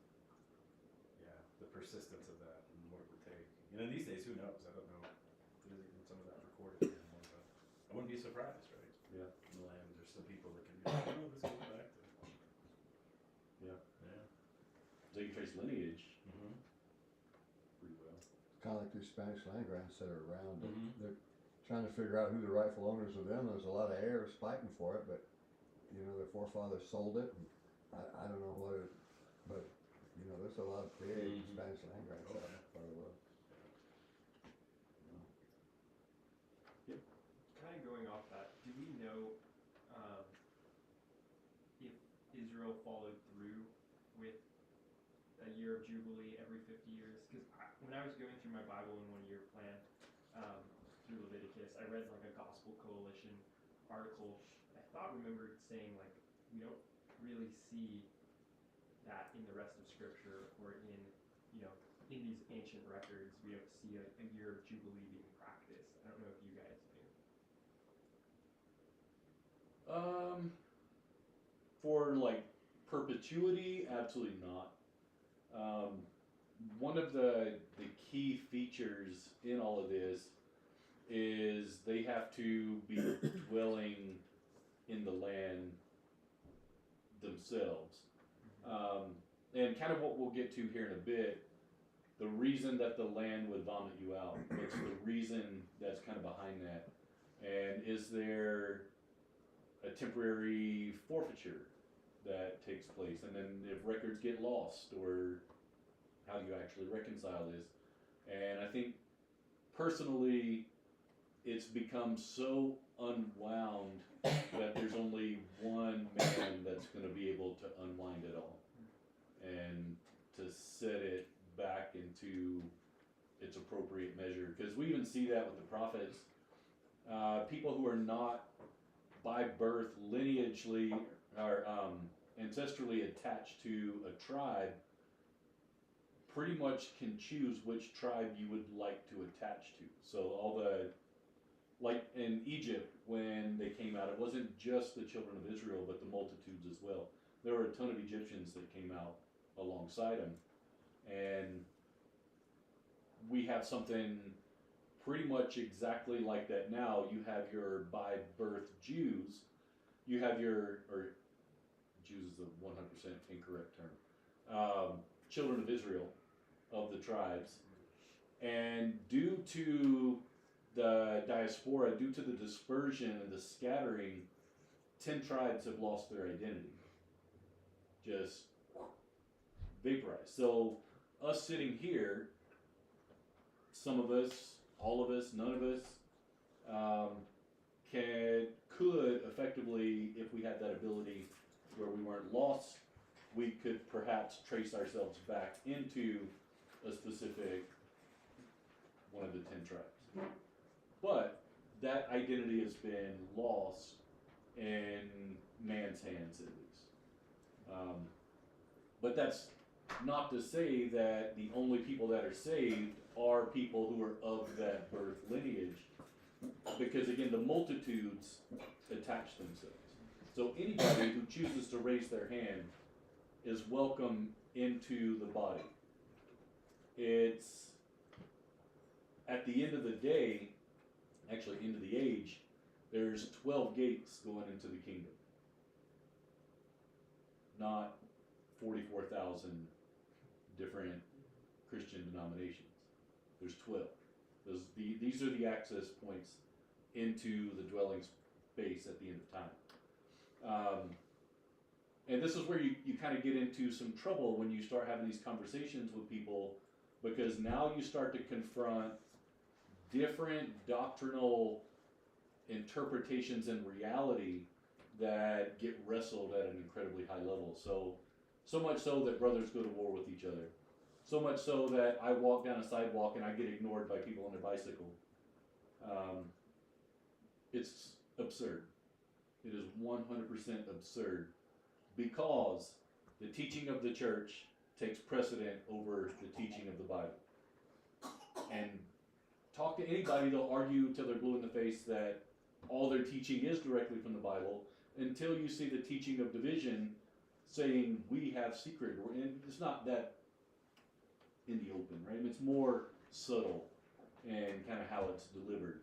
the persistence of that and what it would take. You know, these days, who knows? I don't know. There's even some of that recorded anymore, but I wouldn't be surprised, right? Yeah. In the land, there's some people that can be like, oh, this goes back to. Yeah. Yeah. So you trace lineage Mm-hmm. pretty well. It's kind of like these Spanish land grants that are around. Mhm. They're trying to figure out who the rightful owners of them. There's a lot of heirs fighting for it, but you know their forefathers sold it. And I don't know what it, but you know there's a lot of big Spanish land grants out in that part of the world. Kind of going off that, do we know if Israel followed through with a year of Jubilee every 50 years? Because when I was going through my Bible in 1 year plan through Leviticus, I read like a Gospel Coalition article. I remembered saying like we don't really see that in the rest of Scripture or in these ancient records. We don't see a year of Jubilee being practiced. I don't know if you guys do. For like perpetuity, absolutely not. One of the key features in all of this is they have to be dwelling in the land themselves. And kind of what we'll get to here in a bit, the reason that the land would vomit you out, what's the reason that's kind of behind that? And is there a temporary forfeiture that takes place? And then if records get lost, or how do you actually reconcile this? And I think personally, it's become so unwound that there's only one man that's going to be able to unwind it all and to set it back into its appropriate measure. Because we even see that with the prophets. People who are not by birth lineagely or ancestrally attached to a tribe pretty much can choose which tribe you would like to attach to. So all the, like in Egypt when they came out, it wasn't just the children of Israel but the multitudes as well. There were a ton of Egyptians that came out alongside them, and we have something pretty much exactly like that now. You have your by birth Jews, you have your, or Jews is a 100% incorrect term, children of Israel, of the tribes, and due to the diaspora, due to the dispersion and the scattering, 10 tribes have lost their identity, just vaporized. So us sitting here, some of us, all of us, none of us, could effectively, if we had that ability where we weren't lost, we could perhaps trace ourselves back into a specific one of the 10 tribes. But that identity has been lost in man's hands, at least. But that's not to say that the only people that are saved are people who are of that birth lineage, because again, the multitudes attach themselves. So anybody who chooses to raise their hand is welcome into the body. It's, at the end of the day, actually end of the age, there's 12 gates going into the kingdom. Not 44,000 different Christian denominations. There's 12. These are the access points into the dwelling space at the end of time. And this is where you kind of get into some trouble when you start having these conversations with people, because now you start to confront different doctrinal interpretations and reality that get wrestled at an incredibly high level. So much so that brothers go to war with each other. So much so that I walk down a sidewalk and I get ignored by people on their bicycle. It's absurd. It is 100% absurd, because the teaching of the church takes precedent over the teaching of the Bible. And talk to anybody, they'll argue till they're blue in the face that all their teaching is directly from the Bible, until you see the teaching of division saying we have secret. And it's not that in the open, right? It's more subtle and kind of how it's delivered.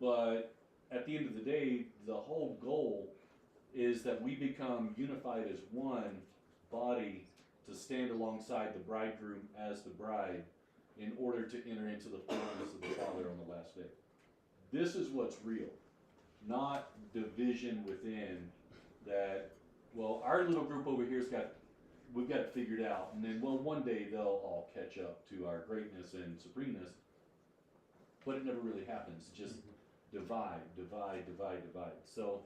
But at the end of the day, the whole goal is that we become unified as one body to stand alongside the bridegroom as the bride in order to enter into the fullness of the Father on the last day. This is what's real, not division within that, well, our little group over here's we've got it figured out, and then, well, one day they'll all catch up to our greatness and supremeness, but it never really happens. It's just divide. So,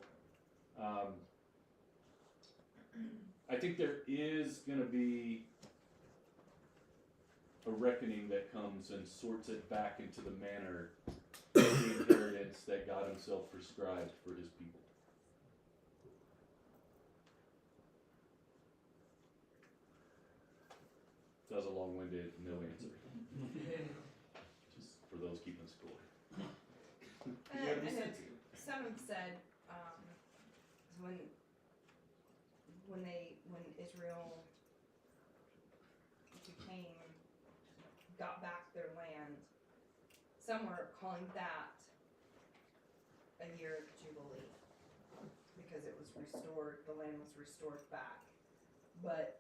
I think there is going to be a reckoning that comes and sorts it back into the manner of the inheritance that God himself prescribed for his people. That was a long-winded no answer. Just for those keeping score. Some have said when Israel got back their land, some were calling that a year of Jubilee because it was restored, the land was restored back. But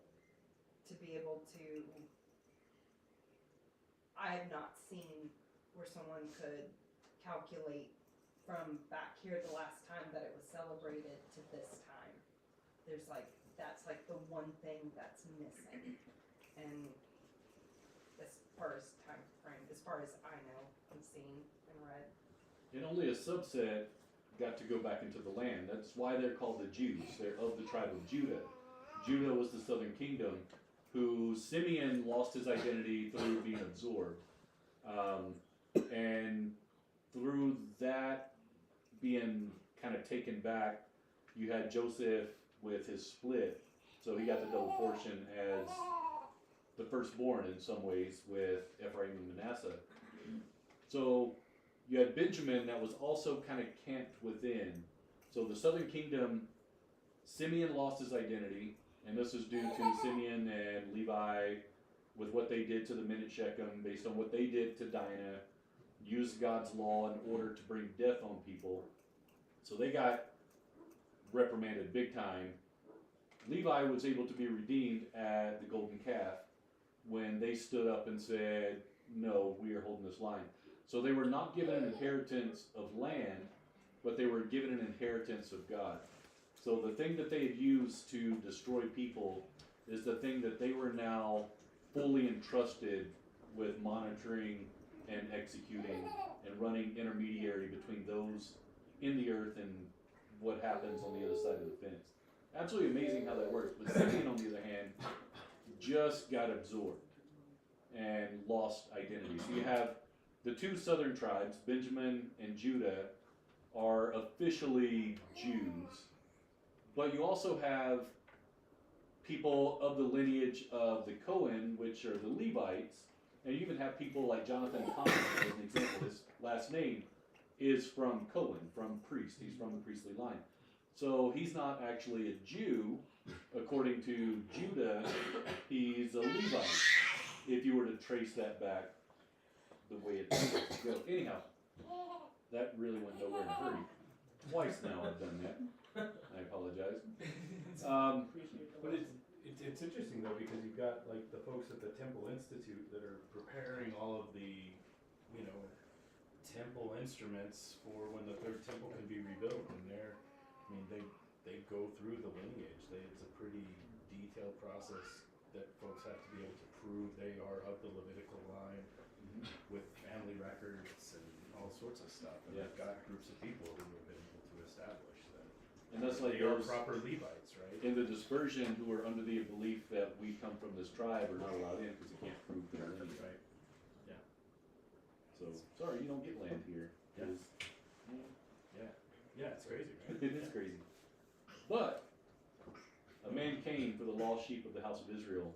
to be able to, I have not seen where someone could calculate from back here the last time that it was celebrated to this time. There's that's the one thing that's missing. And as far as time frame, as far as I know and seen and read. And only a subset got to go back into the land. That's why they're called the Jews. They're of the tribe of Judah. Judah was the southern kingdom, who Simeon lost his identity through being absorbed. And through that being kind of taken back, you had Joseph with his split, so he got the double portion as the firstborn in some ways with Ephraim and Manasseh. So you had Benjamin that was also kind of camped within. So the southern kingdom, Simeon lost his identity, and this is due to Simeon and Levi with what they did to the men at Shechem, based on what they did to Dinah, used God's law in order to bring death on people. So they got reprimanded big time. Levi was able to be redeemed at the golden calf when they stood up and said, no, we are holding this line. So they were not given an inheritance of land, but they were given an inheritance of God. So the thing that they had used to destroy people is the thing that they were now fully entrusted with monitoring and executing and running intermediary between those in the earth and what happens on the other side of the fence. Absolutely amazing how that works. But Simeon, on the other hand, just got absorbed and lost identity. So you have the two southern tribes, Benjamin and Judah, are officially Jews. But you also have people of the lineage of the Cohen, which are the Levites, and you even have people like Jonathan Thomas, as an example. His last name is from Cohen, from priest. He's from the priestly line. So he's not actually a Jew. According to Judah, he's a Levite, if you were to trace that back the way it goes. Anyhow, that really went nowhere in a hurry. Twice now I've done that. I apologize. But it's interesting though, because you've got like the folks at the Temple Institute that are preparing all of the, you know, temple instruments for when the third temple can be rebuilt, and they go through the lineage. It's a pretty detailed process that folks have to be able to prove they are of the Levitical line, with family records and all sorts of stuff. And they've got groups of people who have been able to establish that. And that's like they are those proper Levites, right? in the dispersion who are under the belief that we come from this tribe are not allowed in because you can't prove their lineage. Right. Yeah. So sorry, you don't get land here. Yeah. Yeah, it's crazy, right? It is crazy. But a man came for the lost sheep of the house of Israel,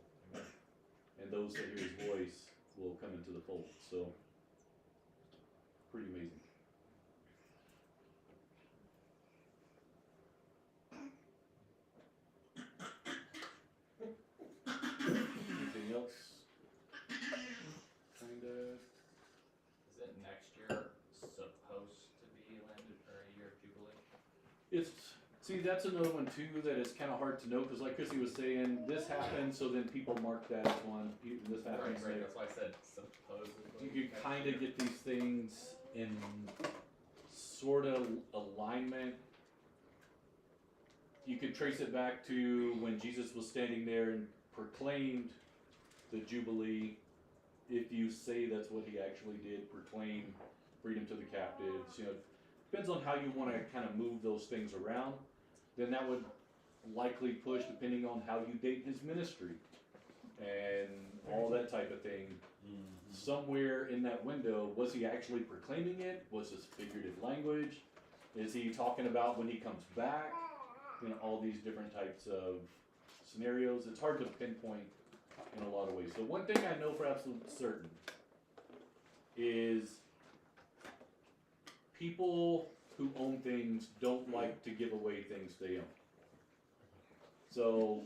and those that hear his voice will come into the fold. So, pretty amazing. Anything else? Kinda. Is it next year supposed to be landed for a year of Jubilee? See, that's another one too that is kind of hard to know, because like Chrissy was saying, this happened, so then people mark that as one. This happens. Right, that's why I said supposedly. You kind of get these things in sort of alignment. You could trace it back to when Jesus was standing there and proclaimed the Jubilee. If you say that's what he actually did, proclaim freedom to the captives, you know, depends on how you want to kind of move those things around. Then that would likely push, depending on how you date his ministry and all that type of thing. Somewhere in that window, was he actually proclaiming it? Was this figurative language? Is he talking about when he comes back? You know, all these different types of scenarios. It's hard to pinpoint in a lot of ways. So one thing I know for absolute certain is people who own things don't like to give away things they own. So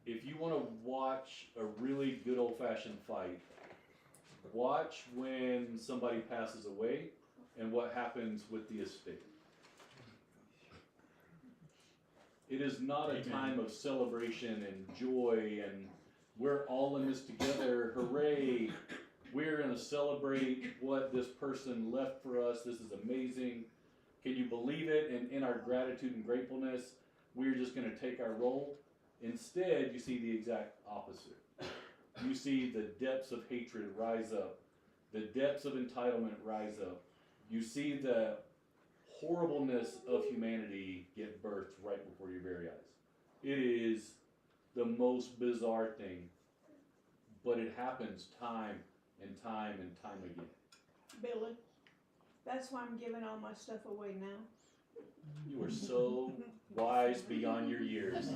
if you want to watch a really good old-fashioned fight, watch when somebody passes away and what happens with the estate. It is not a time of celebration and joy and we're all in this together, hooray. We're going to celebrate what this person left for us. This is amazing. Can you believe it? And in our gratitude and gratefulness, we're just going to take our role. Instead, you see the exact opposite. You see the depths of hatred rise up. The depths of entitlement rise up. You see the horribleness of humanity get birthed right before your very eyes. It is the most bizarre thing, but it happens time and time and time again. Billy, that's why I'm giving all my stuff away now. You are so wise beyond your years.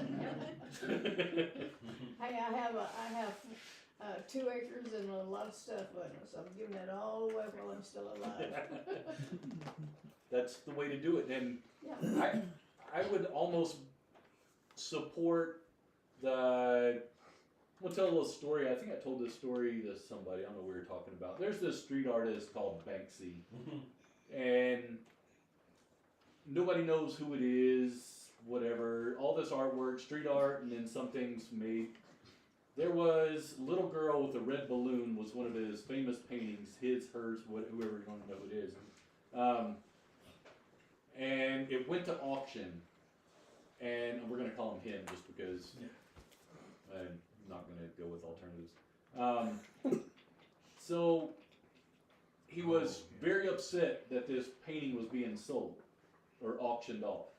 Hey, I have 2 acres and a lot of stuff on it, so I'm giving it all away while I'm still alive. That's the way to do it. And Yeah. I would almost support the. We'll tell a little story. I think I told this story to somebody. I don't know what we were talking about. There's this street artist called Banksy, and nobody knows who it is. Whatever. All this artwork, street art, and then some things made. There was Little Girl with a Red Balloon was one of his famous paintings. His, hers, whoever you want to know who it is. And it went to auction, and we're going to call him just because I'm not going to go with alternatives. So he was very upset that this painting was being sold or auctioned off.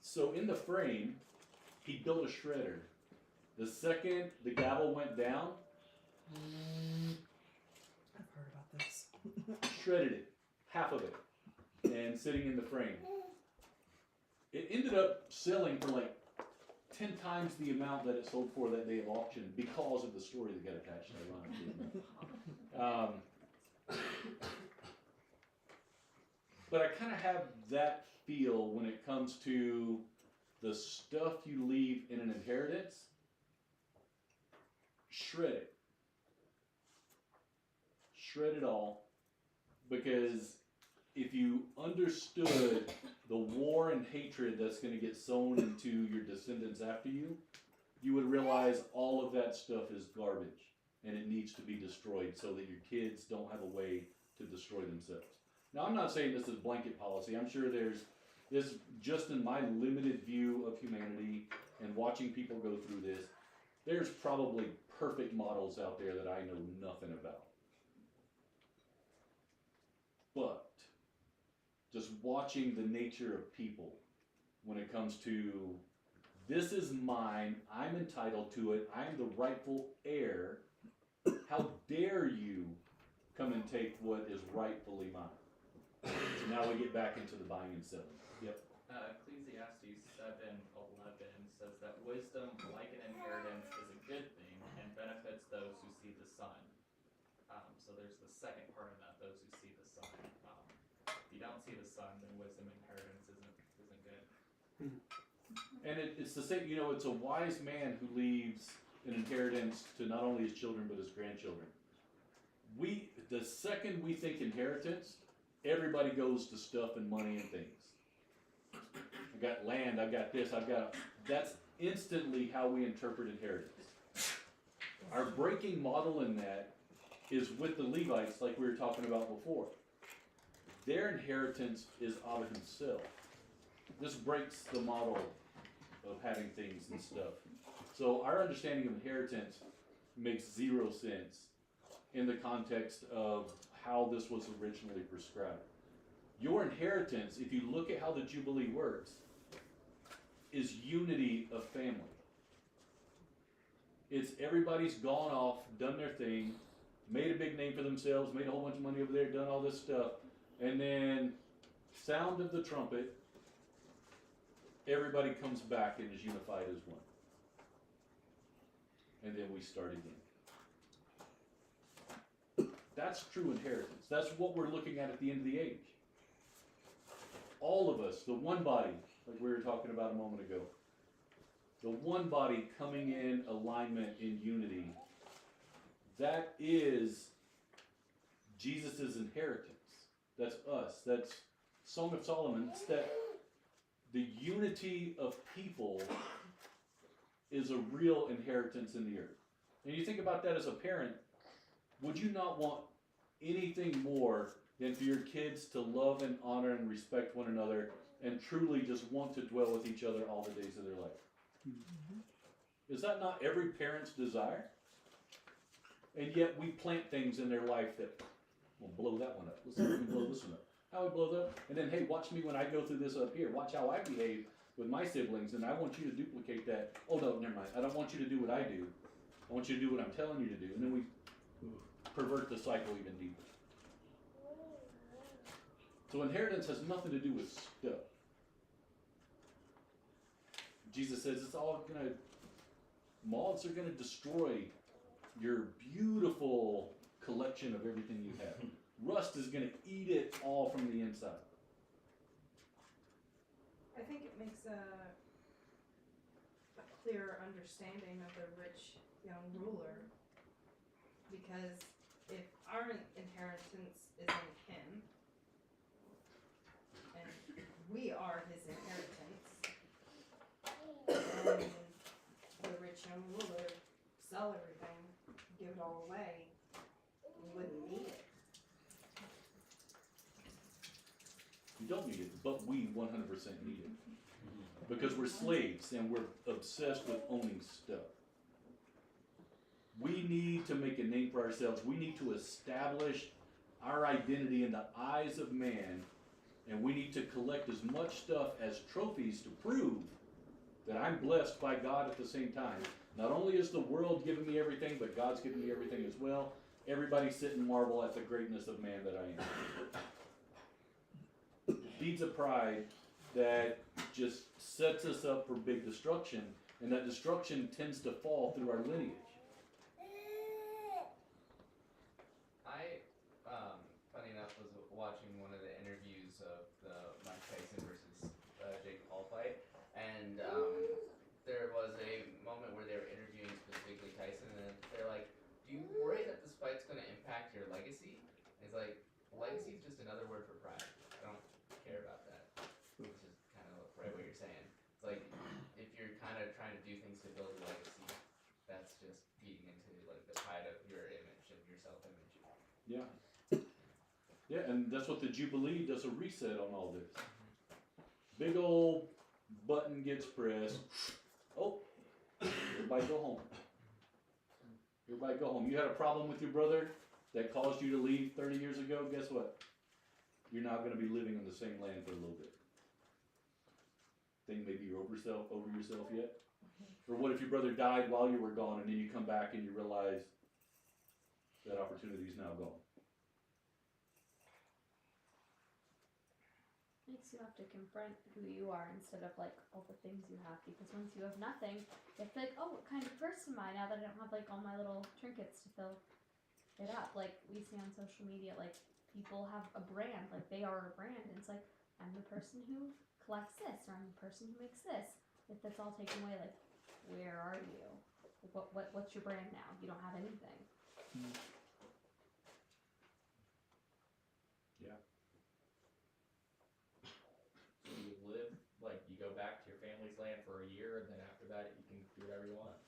So in the frame, he built a shredder. The second the gavel went down, I've heard about this. Shredded it, half of it, and sitting in the frame. It ended up selling for like 10 times the amount that it sold for that day of auction because of the story that got attached to it. But I kind of have that feel when it comes to the stuff you leave in an inheritance. Shred it. Shred it all. Because if you understood the war and hatred that's going to get sown into your descendants after you, you would realize all of that stuff is garbage and it needs to be destroyed so that your kids don't have a way to destroy themselves. Now, I'm not saying this is blanket policy. I'm sure there's this, just in my limited view of humanity and watching people go through this, there's probably perfect models out there that I know nothing about. But just watching the nature of people when it comes to, this is mine, I'm entitled to it, I'm the rightful heir, how dare you come and take what is rightfully mine? So now we get back into the buying and selling. Yep. Ecclesiastes 7:11 says that wisdom, like an inheritance, is a good thing and benefits those who see the sun. So there's the second part of that, those who see the sun. If you don't see the sun, then wisdom inheritance isn't good. And it's the same, it's a wise man who leaves an inheritance to not only his children but his grandchildren. The second we think inheritance, everybody goes to stuff and money and things. I've got land, I've got this, that's instantly how we interpret inheritance. Our breaking model in that is with the Levites, like we were talking about before. Their inheritance is out of himself. This breaks the model of having things and stuff. So our understanding of inheritance makes zero sense in the context of how this was originally prescribed. Your inheritance, if you look at how the Jubilee works, is unity of family. It's everybody's gone off, done their thing, made a big name for themselves, made a whole bunch of money over there, done all this stuff, and then sound of the trumpet, everybody comes back and is unified as one. And then we start again. That's true inheritance. That's what we're looking at the end of the age. All of us, the one body, like we were talking about a moment ago, the one body coming in alignment in unity, that is Jesus' inheritance. That's us. That's Song of Solomon. It's that the unity of people is a real inheritance in the earth. And you think about that as a parent, would you not want anything more than for your kids to love and honor and respect one another and truly just want to dwell with each other all the days of their life? Mm-hmm. Is that not every parent's desire? And yet we plant things in their life that will blow that one up. Let's see if we can blow this one up. How we blow that up? And then, hey, watch me when I go through this up here. Watch how I behave with my siblings, and I want you to duplicate that. Oh, no, never mind. I don't want you to do what I do. I want you to do what I'm telling you to do. And then we pervert the cycle even deeper. So inheritance has nothing to do with stuff. Jesus says it's all going to, moths are going to destroy your beautiful collection of everything you have. Rust is going to eat it all from the inside. I think it makes a clearer understanding of the rich young ruler, because if our inheritance is in him, and we are his inheritance, and the rich young ruler sell everything, give it all away, we wouldn't need it. You don't need it, but we 100% need it. Because we're slaves and we're obsessed with owning stuff. We need to make a name for ourselves. We need to establish our identity in the eyes of man, and we need to collect as much stuff as trophies to prove that I'm blessed by God at the same time. Not only is the world giving me everything, but God's giving me everything as well. everybody sit and marvel at the greatness of man that I am. Deeds of pride that just sets us up for big destruction, and that destruction tends to fall through our lineage. Funny enough, was watching one of the interviews of the Mike Tyson versus Jake Paul fight, and there was a moment where they were interviewing specifically Tyson, and they're like, "Do you worry that this fight's going to impact your legacy?" And he's like, "Legacy is just another word for pride. I don't care about that." Which is kind of right what you're saying. It's like if you're kind of trying to do things to build a legacy, that's just feeding into like the pride of your image and your self-image. Yeah. Yeah, and that's what the Jubilee does, a reset on all this. Big old button gets pressed. Oh, everybody go home. Everybody go home. You had a problem with your brother that caused you to leave 30 years ago. Guess what? You're not going to be living in the same land for a little bit. Think maybe you're over yourself yet? Or what if your brother died while you were gone, and then you come back and you realize that opportunity is now gone? Makes you have to confront who you are instead of like all the things you have, because once you have nothing, you have to like, oh, what kind of person am I now that I don't have like all my little trinkets to fill it up? Like we see on social media, like people have a brand, like they are a brand, and it's like, I'm the person who collects this, or I'm the person who makes this. If that's all taken away, like where are you? Like, what's your brand now? You don't have anything. Yeah. You live, like, you go back to your family's land for a year, and then after that, you can do whatever you want.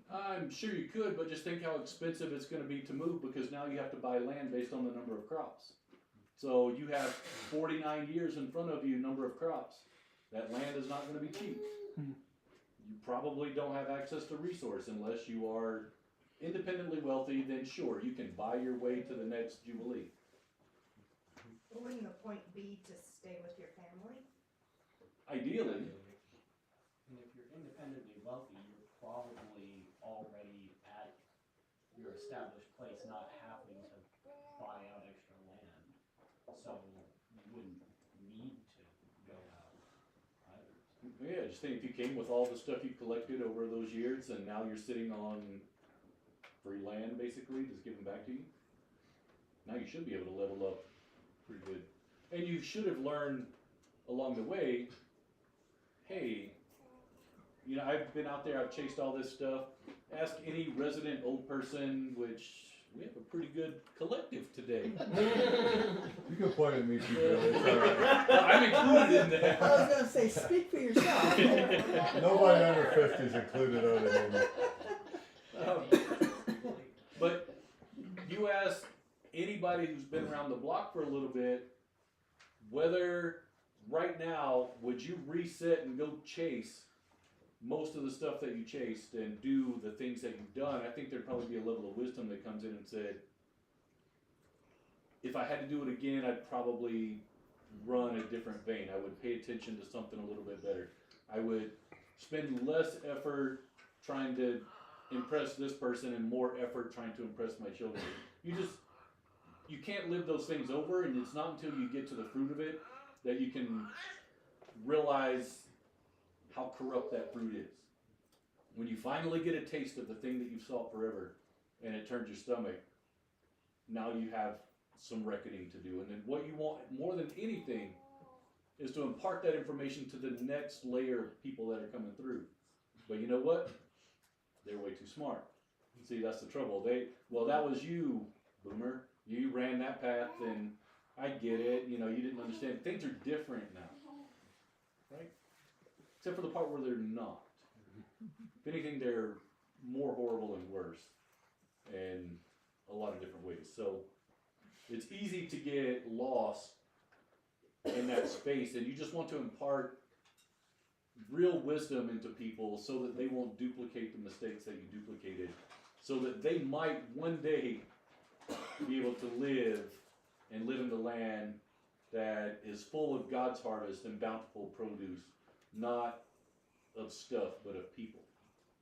I'm sure you could, but just think how expensive it's going to be to move, because now you have to buy land based on the number of crops. So you have 49 years in front of you, number of crops. That land is not going to be cheap. You probably don't have access to resource unless you are independently wealthy. Then sure, you can buy your way to the next Jubilee. Wouldn't the point be to stay with your family? Ideally. And if you're independently wealthy, you're probably already at your established place, not having to buy out extra land. So you wouldn't need to go out either. Yeah, just think if you came with all the stuff you collected over those years, and now you're sitting on free land, basically, just given back to you. Now you should be able to level up pretty good. And you should have learned along the way, hey, you know, I've been out there, I've chased all this stuff. Ask any resident old person, which we have a pretty good collective today. You can point at me, people. It's all right. I'm included in that. I was going to say, speak for yourself. Nobody under 50 is included other than me. But you ask anybody who's been around the block for a little bit, whether right now would you reset and go chase most of the stuff that you chased and do the things that you've done. I think there'd probably be a level of wisdom that comes in and said, if I had to do it again, I'd probably run a different vein. I would pay attention to something a little bit better. I would spend less effort trying to impress this person and more effort trying to impress my children. You can't live those things over, and it's not until you get to the fruit of it that you can realize how corrupt that fruit is. When you finally get a taste of the thing that you've sought forever and it turns your stomach, now you have some reckoning to do. And then what you want more than anything is to impart that information to the next layer of people that are coming through. But you know what? They're way too smart. See, that's the trouble. Well, that was you, boomer. You ran that path, and I get it. You know, you didn't understand. Things are different now, right? Except for the part where they're not. If anything, they're more horrible and worse in a lot of different ways. So it's easy to get lost in that space, and you just want to impart real wisdom into people so that they won't duplicate the mistakes that you duplicated, so that they might one day be able to live in the land that is full of God's harvest and bountiful produce, not of stuff, but of people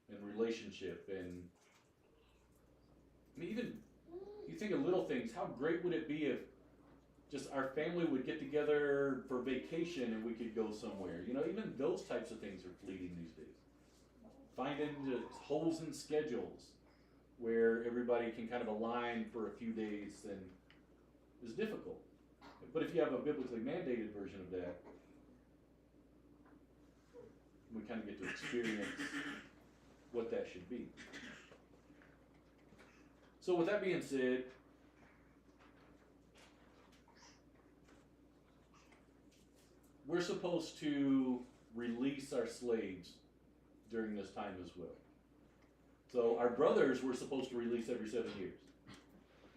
and relationship. And I mean, you think of little things, how great would it be if just our family would get together for vacation and we could go somewhere? You know, even those types of things are fleeting these days. Finding just holes in schedules where everybody can kind of align for a few days and is difficult. But if you have a biblically mandated version of that, we kind of get to experience what that should be. So with that being said, we're supposed to release our slaves during this time as well. So our brothers we're supposed to release every 7 years.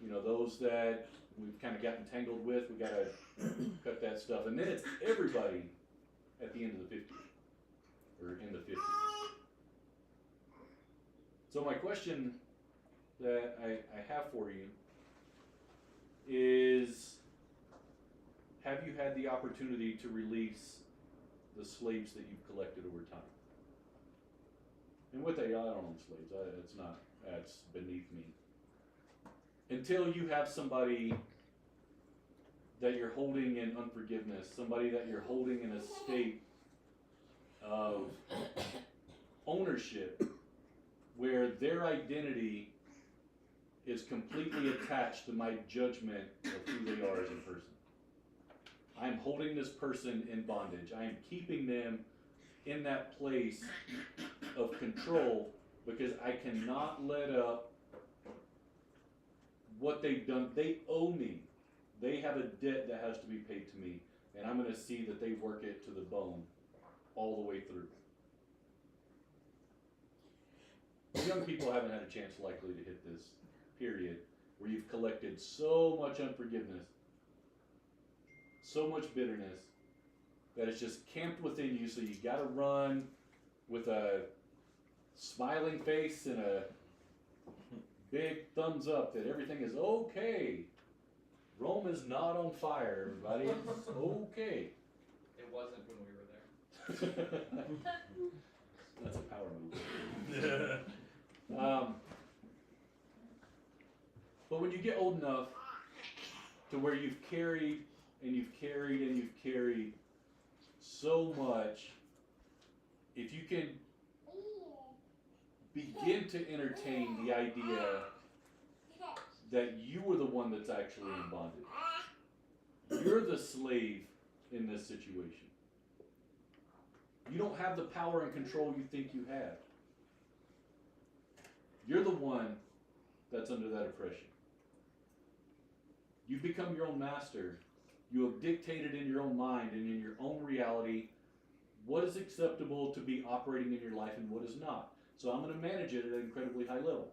You know, those that we've kind of gotten tangled with, we got to cut that stuff. And then it's everybody at the end of the 50s, or in the 50s. So my question that I have for you is, have you had the opportunity to release the slaves that you've collected over time? And with that, I don't own slaves. That's beneath me. Until you have somebody that you're holding in unforgiveness, somebody that you're holding in a state of ownership where their identity is completely attached to my judgment of who they are as a person. I'm holding this person in bondage. I am keeping them in that place of control because I cannot let up what they've done. They owe me. They have a debt that has to be paid to me, and I'm going to see that they work it to the bone all the way through. Young people haven't had a chance likely to hit this period where you've collected so much unforgiveness, so much bitterness, that it's just camped within you, so you got to run with a smiling face and a big thumbs up that everything is okay. Rome is not on fire, everybody. It's okay. It wasn't when we were there. That's a power move. But when you get old enough to where you've carried and you've carried and you've carried so much, if you can begin to entertain the idea that you were the one that's actually in bondage, you're the slave in this situation. You don't have the power and control you think you have. You're the one that's under that oppression. You've become your own master. You have dictated in your own mind and in your own reality what is acceptable to be operating in your life and what is not. So I'm going to manage it at an incredibly high level.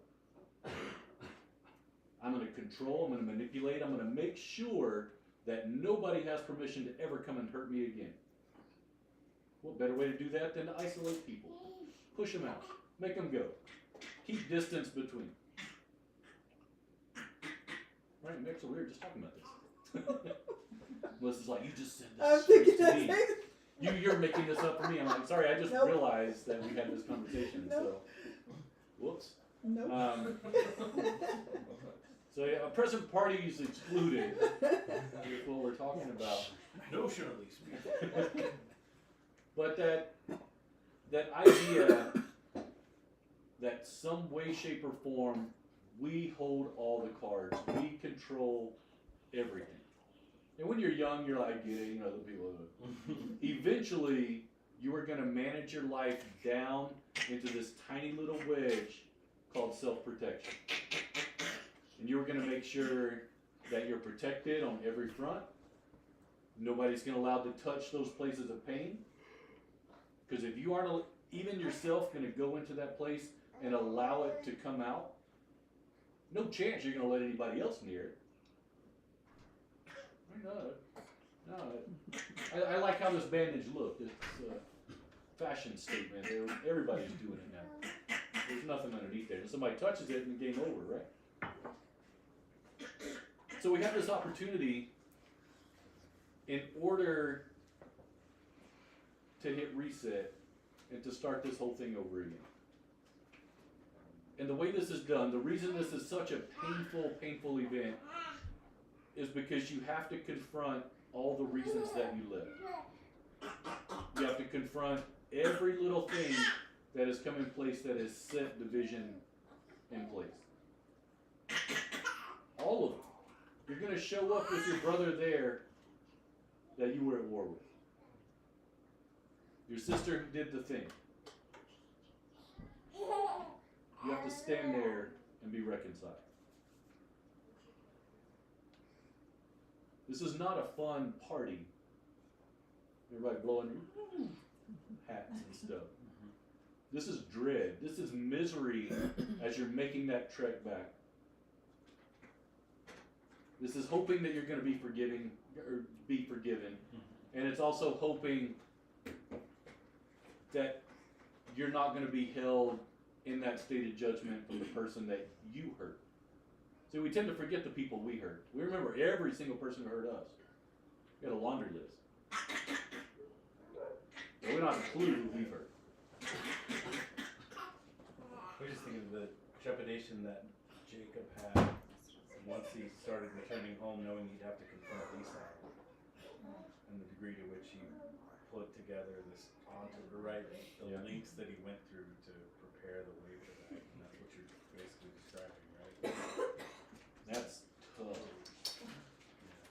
I'm going to control, I'm going to manipulate, I'm going to make sure that nobody has permission to ever come and hurt me again. What better way to do that than to isolate people? Push them out. Make them go. Keep distance between. Right, it makes it weird just talking about this. Melissa's like, you just said this straight to me. You're making this up for me. I'm like, sorry, I just realized that we had this conversation. So, whoops. So yeah, present parties excluded is what we're talking about. Notionally speaking. But that idea that some way, shape, or form, we hold all the cards. We control everything. And when you're young, you're like, yeah, you know, the people. Eventually, you are going to manage your life down into this tiny little wedge called self-protection. And you're going to make sure that you're protected on every front. Nobody's going to allow to touch those places of pain. Because if you aren't even yourself going to go into that place and allow it to come out, no chance you're going to let anybody else near it. No. I like how this bandage looked. It's a fashion statement. Everybody's doing it now. There's nothing underneath there. And somebody touches it and game over, right? So we have this opportunity in order to hit reset and to start this whole thing over again. And the way this is done, the reason this is such a painful event is because you have to confront all the reasons that you live. You have to confront every little thing that has come in place that has set division in place. All of it. You're going to show up with your brother there that you were at war with. Your sister who did the thing. You have to stand there and be reconciled. This is not a fun party. Everybody blowing hats and stuff. This is dread. This is misery as you're making that trek back. This is hoping that you're going to be forgiven. And it's also hoping that you're not going to be held in that state of judgment from the person that you hurt. See, we tend to forget the people we hurt. We remember every single person who hurt us. We got a laundry list. But we don't have a clue who we've hurt. We're just thinking of the trepidation that Jacob had once he started returning home, knowing he'd have to confront Esau, and the degree to which he put together this the links that he went through to prepare the way for that. And that's what you're basically describing, right? That's tough.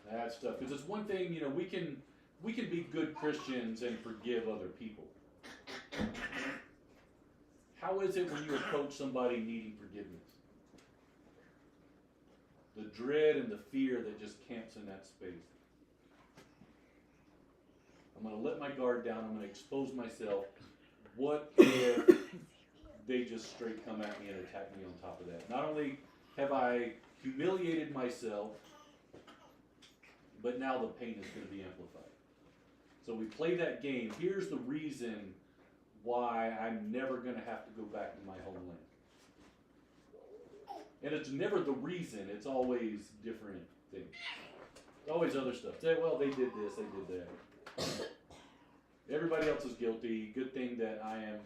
That's tough. Because it's one thing, we can be good Christians and forgive other people. How is it when you approach somebody needing forgiveness? The dread and the fear that just camps in that space. I'm going to let my guard down. I'm going to expose myself. What if they just straight come at me and attack me on top of that? Not only have I humiliated myself, but now the pain is going to be amplified. So we play that game. Here's the reason why I'm never going to have to go back to my homeland. And it's never the reason. It's always different things. It's always other stuff. Say, well, they did this, they did that. Everybody else is guilty. Good thing that I am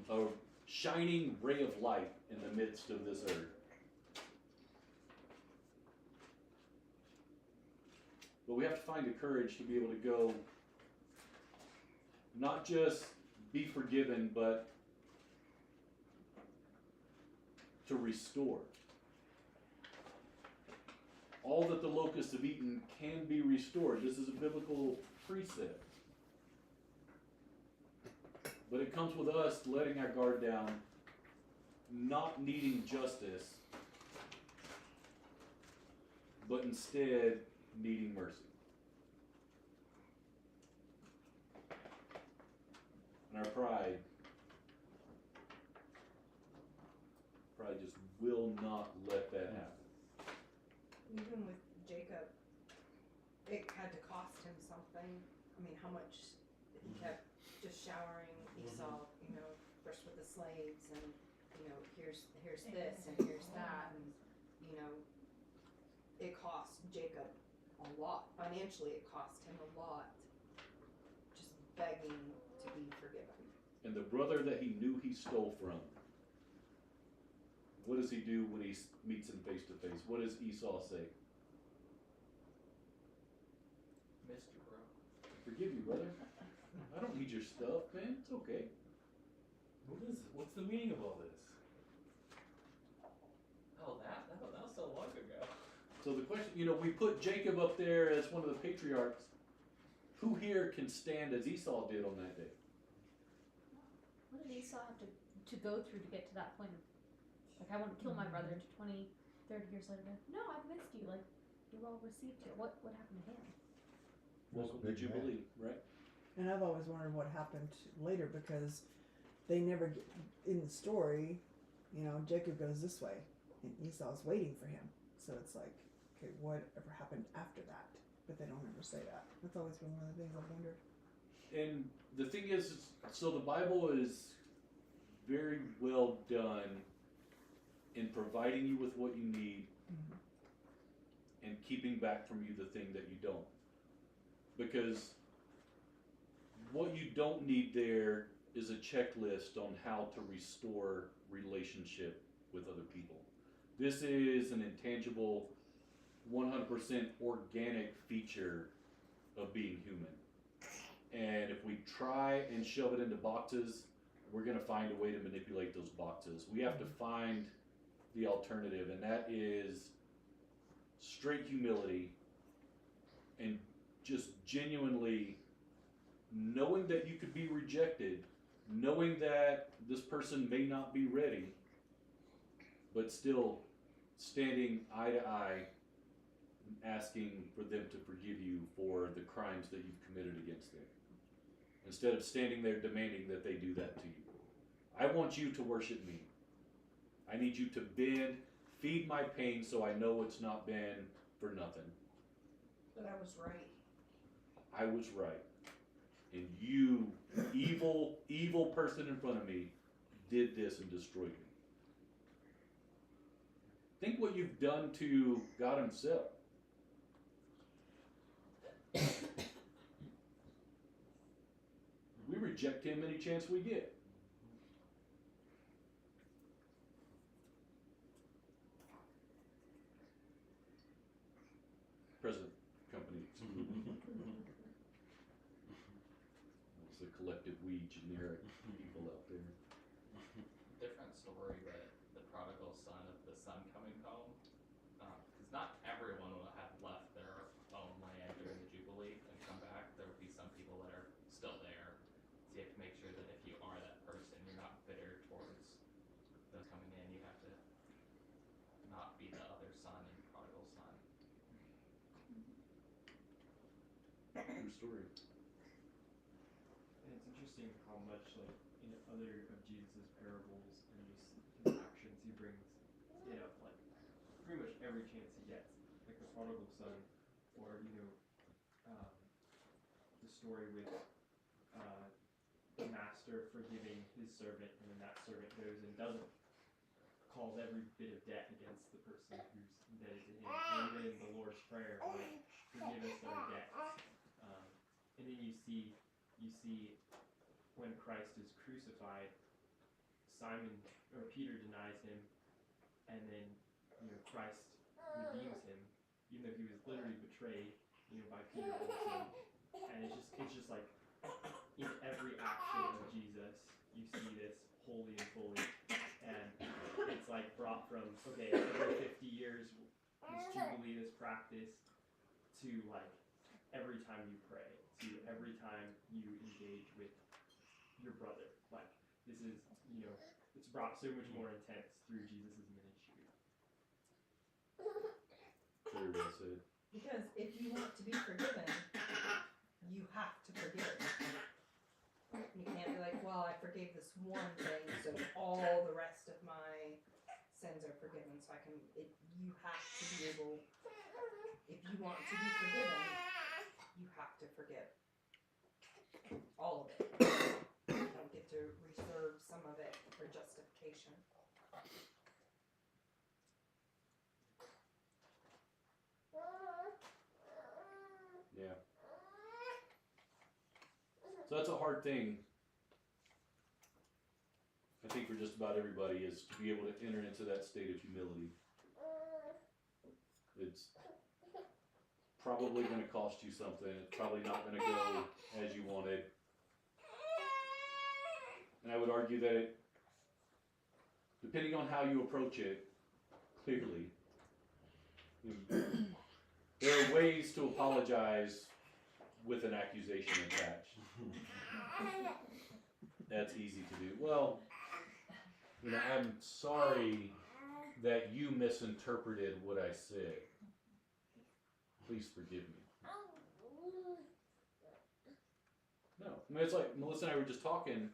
a shining ray of light in the midst of this earth. But we have to find the courage to be able to go, not just be forgiven, but to restore. All that the locusts have eaten can be restored. This is a biblical precept. But it comes with us letting our guard down, not needing justice, but instead needing mercy. And our pride just will not let that happen. Even with Jacob, it had to cost him something. I mean, how much he kept just showering Esau, first with the slaves, and here's this and here's that, and it cost Jacob a lot financially. It cost him a lot, just begging to be forgiven. And the brother that he knew he stole from, what does he do when he meets him face to face? What does Esau say? Missed you, bro. Forgive you, brother. I don't need your stuff, man. It's okay. What's the meaning of all this? Oh, that was so long ago. So the question, we put Jacob up there as one of the patriarchs. Who here can stand as Esau did on that day? What did Esau have to go through to get to that point of, I want to kill my brother, to 20, 30 years later? No, I've missed you. You're all received here. What happened to him? Welcome to Jubilee, right? And I've always wondered what happened later, because they never get, in the story, Jacob goes this way and Esau's waiting for him. So it's like, okay, whatever happened after that? But they don't ever say that. That's always been one of the things I've wondered. And the thing is, so the Bible is very well done in providing you with what you need and keeping back from you the thing that you don't. Because what you don't need there is a checklist on how to restore relationship with other people. This is an intangible, 100% organic feature of being human. And if we try and shove it into boxes, we're going to find a way to manipulate those boxes. We have to find the alternative, and that is straight humility and just genuinely knowing that you could be rejected, knowing that this person may not be ready, but still standing eye to eye and asking for them to forgive you for the crimes that you've committed against them, instead of standing there demanding that they do that to you. I want you to worship me. I need you to bend, feed my pain so I know it's not been for nothing. But I was right. I was right. And you, evil person in front of me, did this and destroyed me. Think what you've done to God himself. We reject him any chance we get. Present company. It's a collective we generic people out there. Different story, but the prodigal son of the son coming home. Because not everyone will have left their own land during the Jubilee and come back. There will be some people that are still there. So you have to make sure that if you are that person, you're not bitter towards those coming in. You have to not be the other son and prodigal son. True story. And it's interesting how much, like, in other of Jesus' parables and just his actions, he brings it up, like, pretty much every chance he gets. Like the prodigal son, or, the story with the master forgiving his servant, and then that servant goes and calls every bit of debt against the person who's indebted to him. And even in the Lord's Prayer, like, forgive us our debts. And then you see when Christ is crucified, Peter denies him, and then Christ redeems him, even though he was literally betrayed, by Peter also. And it's just like in every action of Jesus, you see this holy and fully, and it's like brought from every 50 years this jubilee, this practice, to like every time you pray, to every time you engage with your brother. Like, this is, it's brought so much more intense through Jesus' ministry. Very well said. Because if you want to be forgiven, you have to forgive. You can't be like, well, I forgave this one thing, so all the rest of my sins are forgiven. So you have to be able, if you want to be forgiven, you have to forgive. All of it. You don't get to reserve some of it for justification. Yeah. So that's a hard thing, I think, for just about everybody, is to be able to enter into that state of humility. It's probably going to cost you something. It's probably not going to go as you wanted. And I would argue that depending on how you approach it, clearly, there are ways to apologize with an accusation attached. That's easy to do. Well, I'm sorry that you misinterpreted what I said. Please forgive me. No, it's like Melissa and I were just talking.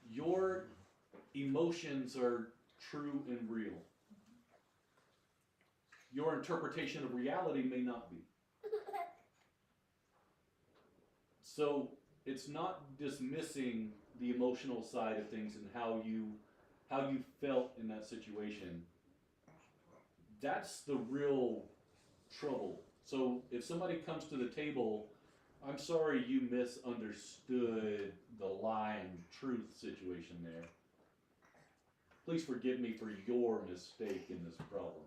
Your emotions are true and real. Your interpretation of reality may not be. So it's not dismissing the emotional side of things and how you felt in that situation. That's the real trouble. So if somebody comes to the table, I'm sorry you misunderstood the lie and truth situation there. Please forgive me for your mistake in this problem.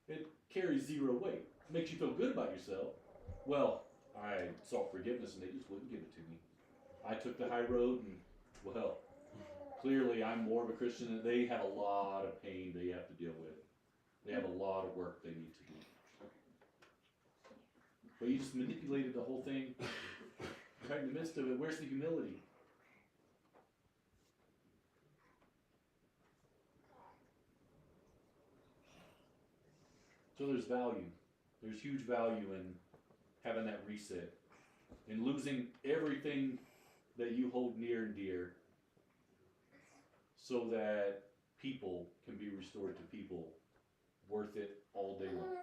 It carries zero weight. It makes you feel good about yourself. Well, I sought forgiveness and they just wouldn't give it to me. I took the high road and, well, clearly I'm more of a Christian and they have a lot of pain they have to deal with. They have a lot of work they need to do. But you just manipulated the whole thing right in the midst of it. Where's the humility? So there's value. There's huge value in having that reset. In losing everything that you hold near and dear so that people can be restored to people worth it all day long.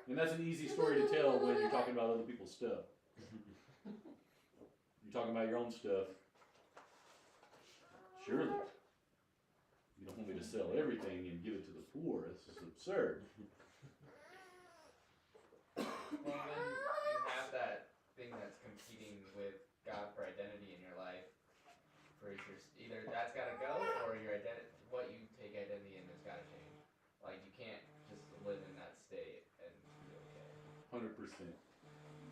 And that's an easy story to tell when you're talking about other people's stuff. You're talking about your own stuff. Surely, you don't want me to sell everything and give it to the poor. This is absurd. Well, then you have that thing that's competing with God for identity in your life. For your, either that's got to go, or your identity, what you take identity in has got to change. Like you can't just live in that state and be okay. 100%.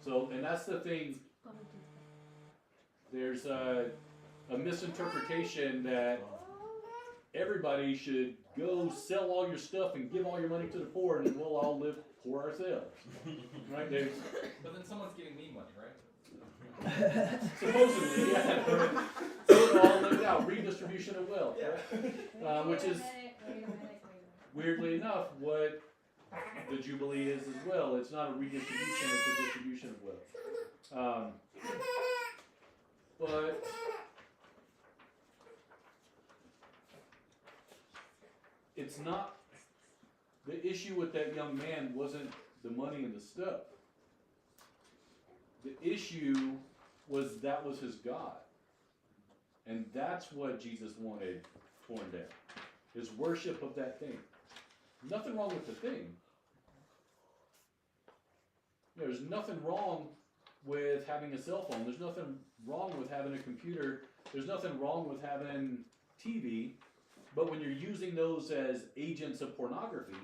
So, and that's the thing. There's a misinterpretation that everybody should go sell all your stuff and give all your money to the poor, and then we'll all live poor ourselves. Right? But then someone's giving me money, right? Supposedly, yeah. So it all lived out. Redistribution of wealth, right? Which is, weirdly enough, what the Jubilee is as well. It's not a redistribution, it's a distribution of wealth. But it's not, the issue with that young man wasn't the money and the stuff. The issue was that was his God. And that's what Jesus wanted torn down. His worship of that thing. Nothing wrong with the thing. There's nothing wrong with having a cell phone. There's nothing wrong with having a computer. There's nothing wrong with having TV. But when you're using those as agents of pornography,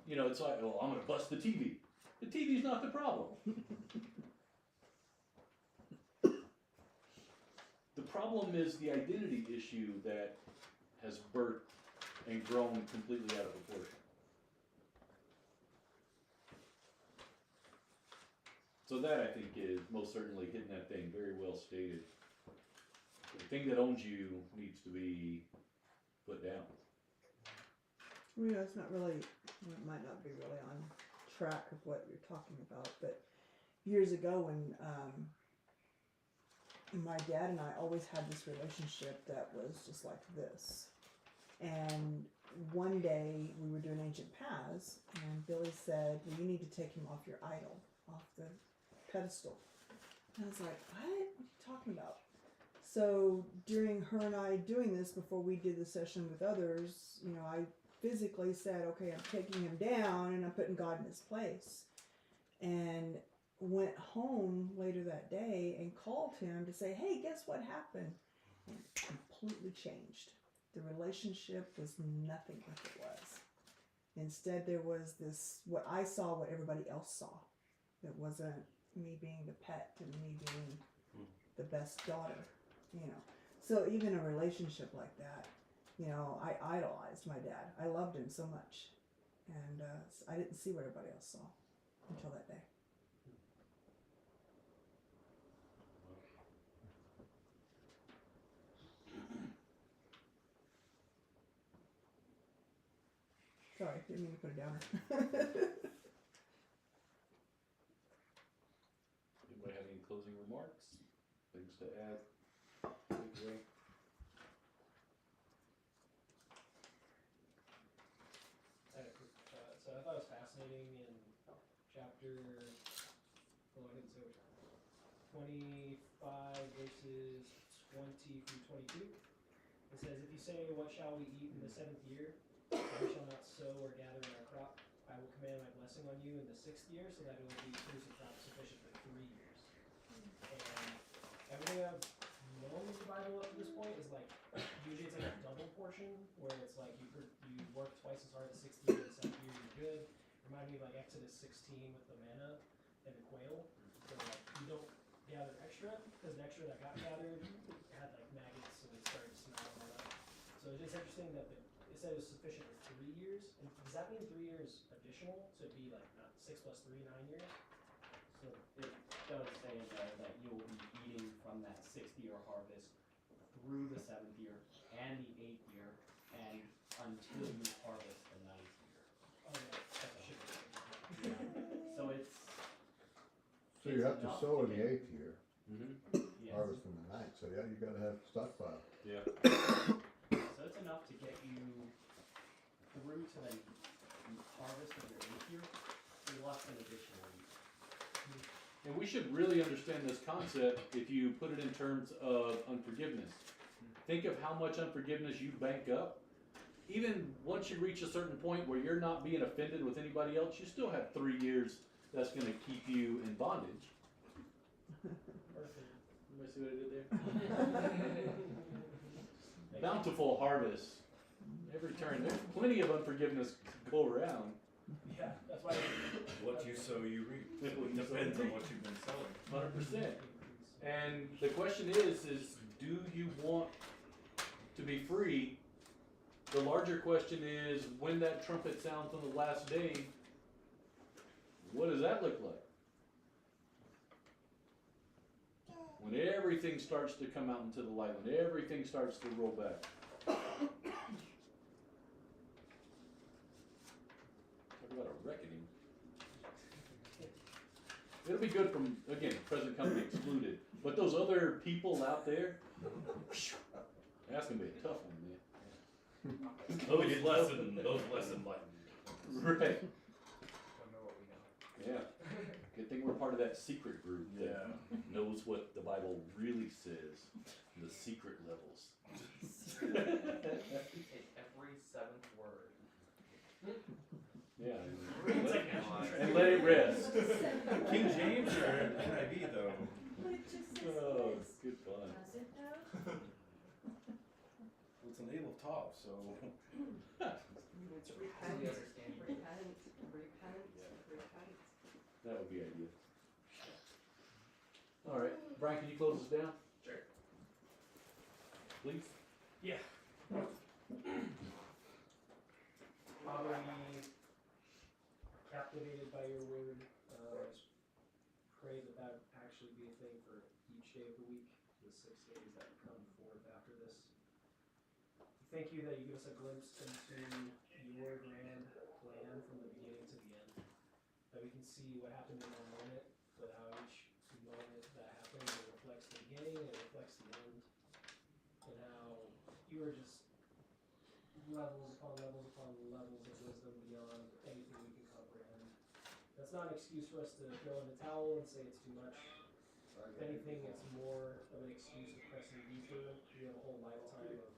you know, it's like, oh, I'm going to bust the TV. The TV's not the problem. The problem is the identity issue that has birthed and grown completely out of proportion. So that, I think, is most certainly hitting that thing very well stated. The thing that owns you needs to be put down. Well, you know, it's not really, well, it might not be really on track of what you're talking about, but years ago when my dad and I always had this relationship that was just like this. And one day we were doing ancient paths, and Billy said, well, you need to take him off your idol, off the pedestal. And I was like, what are you talking about? So during her and I doing this, before we did the session with others, you know, I physically said, okay, I'm taking him down and I'm putting God in his place. And went home later that day and called him to say, hey, guess what happened? And it completely changed. The relationship was nothing like it was. Instead, there was this, what I saw, what everybody else saw. It wasn't me being the pet and me being the best daughter, you know. So even a relationship like that, you know, I idolized my dad. I loved him so much. And I didn't see what everybody else saw until that day. Sorry, didn't mean to put it down. Anybody have any closing remarks? Things to add? So I thought it was fascinating in chapter, well, I didn't say which one, 25 verses 20 through 22. It says, if you say, what shall we eat in the 7th year? We shall not sow or gather in our crop. I will command my blessing on you in the 6th year, so that it will be produce a crop sufficient for 3 years. And everything I've known of the Bible up to this point is like, usually it's like a double portion, where it's like you work twice as hard, the 16 and the 7th year, you're good. Remind me of like Exodus 16 with the manna and the quail. So like, you don't gather extra, because the extra that got gathered had like maggots, so they started to smell and all that. So it's just interesting that it said it was sufficient for 3 years. And does that mean 3 years additional? So it'd be like 6 plus 3, 9 years? So it does say there that you'll be eating from that 6th-year harvest through the 7th year and the 8th year, and until you harvest the 9th year. Oh, yeah. So it's. So you have to enough sow in the get- 8th year, Yes. harvest in the 9th, so yeah, you gotta have stockpile. Yeah. So it's enough to get you through to the harvest of your 8th year. You lost an additional year. And we should really understand this concept if you put it in terms of unforgiveness. Think of how much unforgiveness you bank up. Even once you reach a certain point where you're not being offended with anybody else, you still have 3 years that's going to keep you in bondage. Everybody see what I did there? Bountiful harvest. Every turn. There's plenty of unforgiveness to go around. Yeah, that's why. What you sow, you reap. It depends on what you've been sowing. 100%. And the question is do you want to be free? The larger question is, when that trumpet sounds on the last day, what does that look like? When everything starts to come out into the light, when everything starts to roll back. Talk about a reckoning. It'll be good from, again, present company excluded. But those other people out there, that's going to be a tough one, man. Those lesson like. Right. Don't know what we know. Yeah. Good thing we're part of that secret group that Yeah. knows what the Bible really says. The secret levels. Take every 7th word. Yeah. And And let it rest. King James or NIV though? Oh, good fun. Well, it's an able top, so. It's repent, repent, repent, repent. That would be ideal. All right. Brian, can you close us down? Sure. Please. Yeah. Father, we are captivated by your word. Just pray that that would actually be a thing for each day of the week, the 6 days that come forth after this. Thank you that you give us a glimpse into your grand plan from the beginning to the end. That we can see what happened in one moment, but how each moment that happens, it reflects the beginning, it reflects the end. And how you are just levels upon levels upon levels of wisdom beyond anything we can comprehend. That's not an excuse for us to throw in the towel and say it's too much. If anything, it's more of an excuse of pressing deeper. We have a whole lifetime of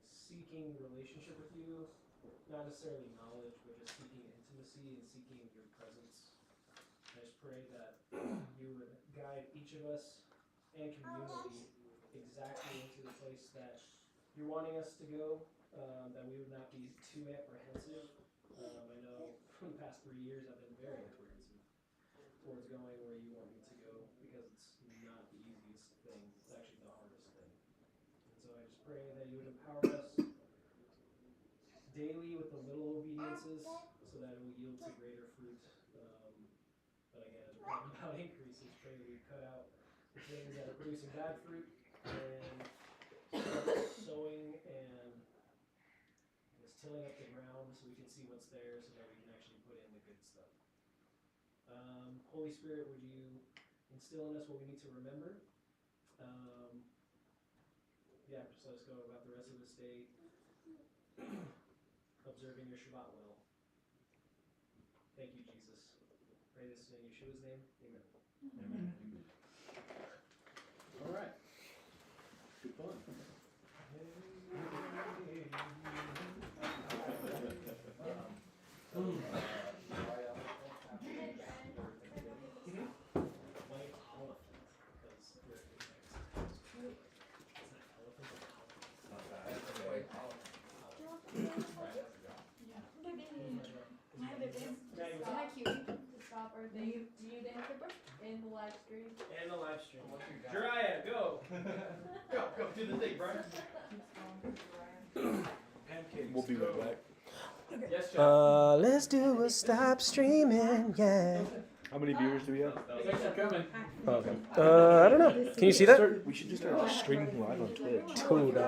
seeking relationship with you, not necessarily knowledge, but just seeking intimacy and seeking your presence. I just pray that you would guide each of us and community exactly into the place that you're wanting us to go, that we would not be too apprehensive. I know from the past 3 years I've been very apprehensive towards going where you want me to go, because it's not the easiest thing, it's actually the hardest thing. And so I just pray that you would empower us daily with the little obediences so that it will yield to greater fruit. But again, it's not about increases. Pray that we cut out the things that are producing bad fruit and start sowing and just tilling up the ground so we can see what's there, so that we can actually put in the good stuff. Holy Spirit, would you instill in us what we need to remember? Yeah, just let us go about the rest of this day observing your Shabbat well. Thank you, Jesus. Pray this in Yeshua's name. Amen. Amen. All right. Good fun. White elephant, because Maggie, Isn't that cute? Stop our thing. Do you dance in the live stream? and the live stream. Jariah, go. Go, do the thing, Brian. Pancakes. We'll be right back. Yes, John. Let's do a stop streaming, yeah. How many viewers do we have? Thanks for coming. Okay. I don't know. Can you see that? We should just start streaming live on Twitch. Hold on.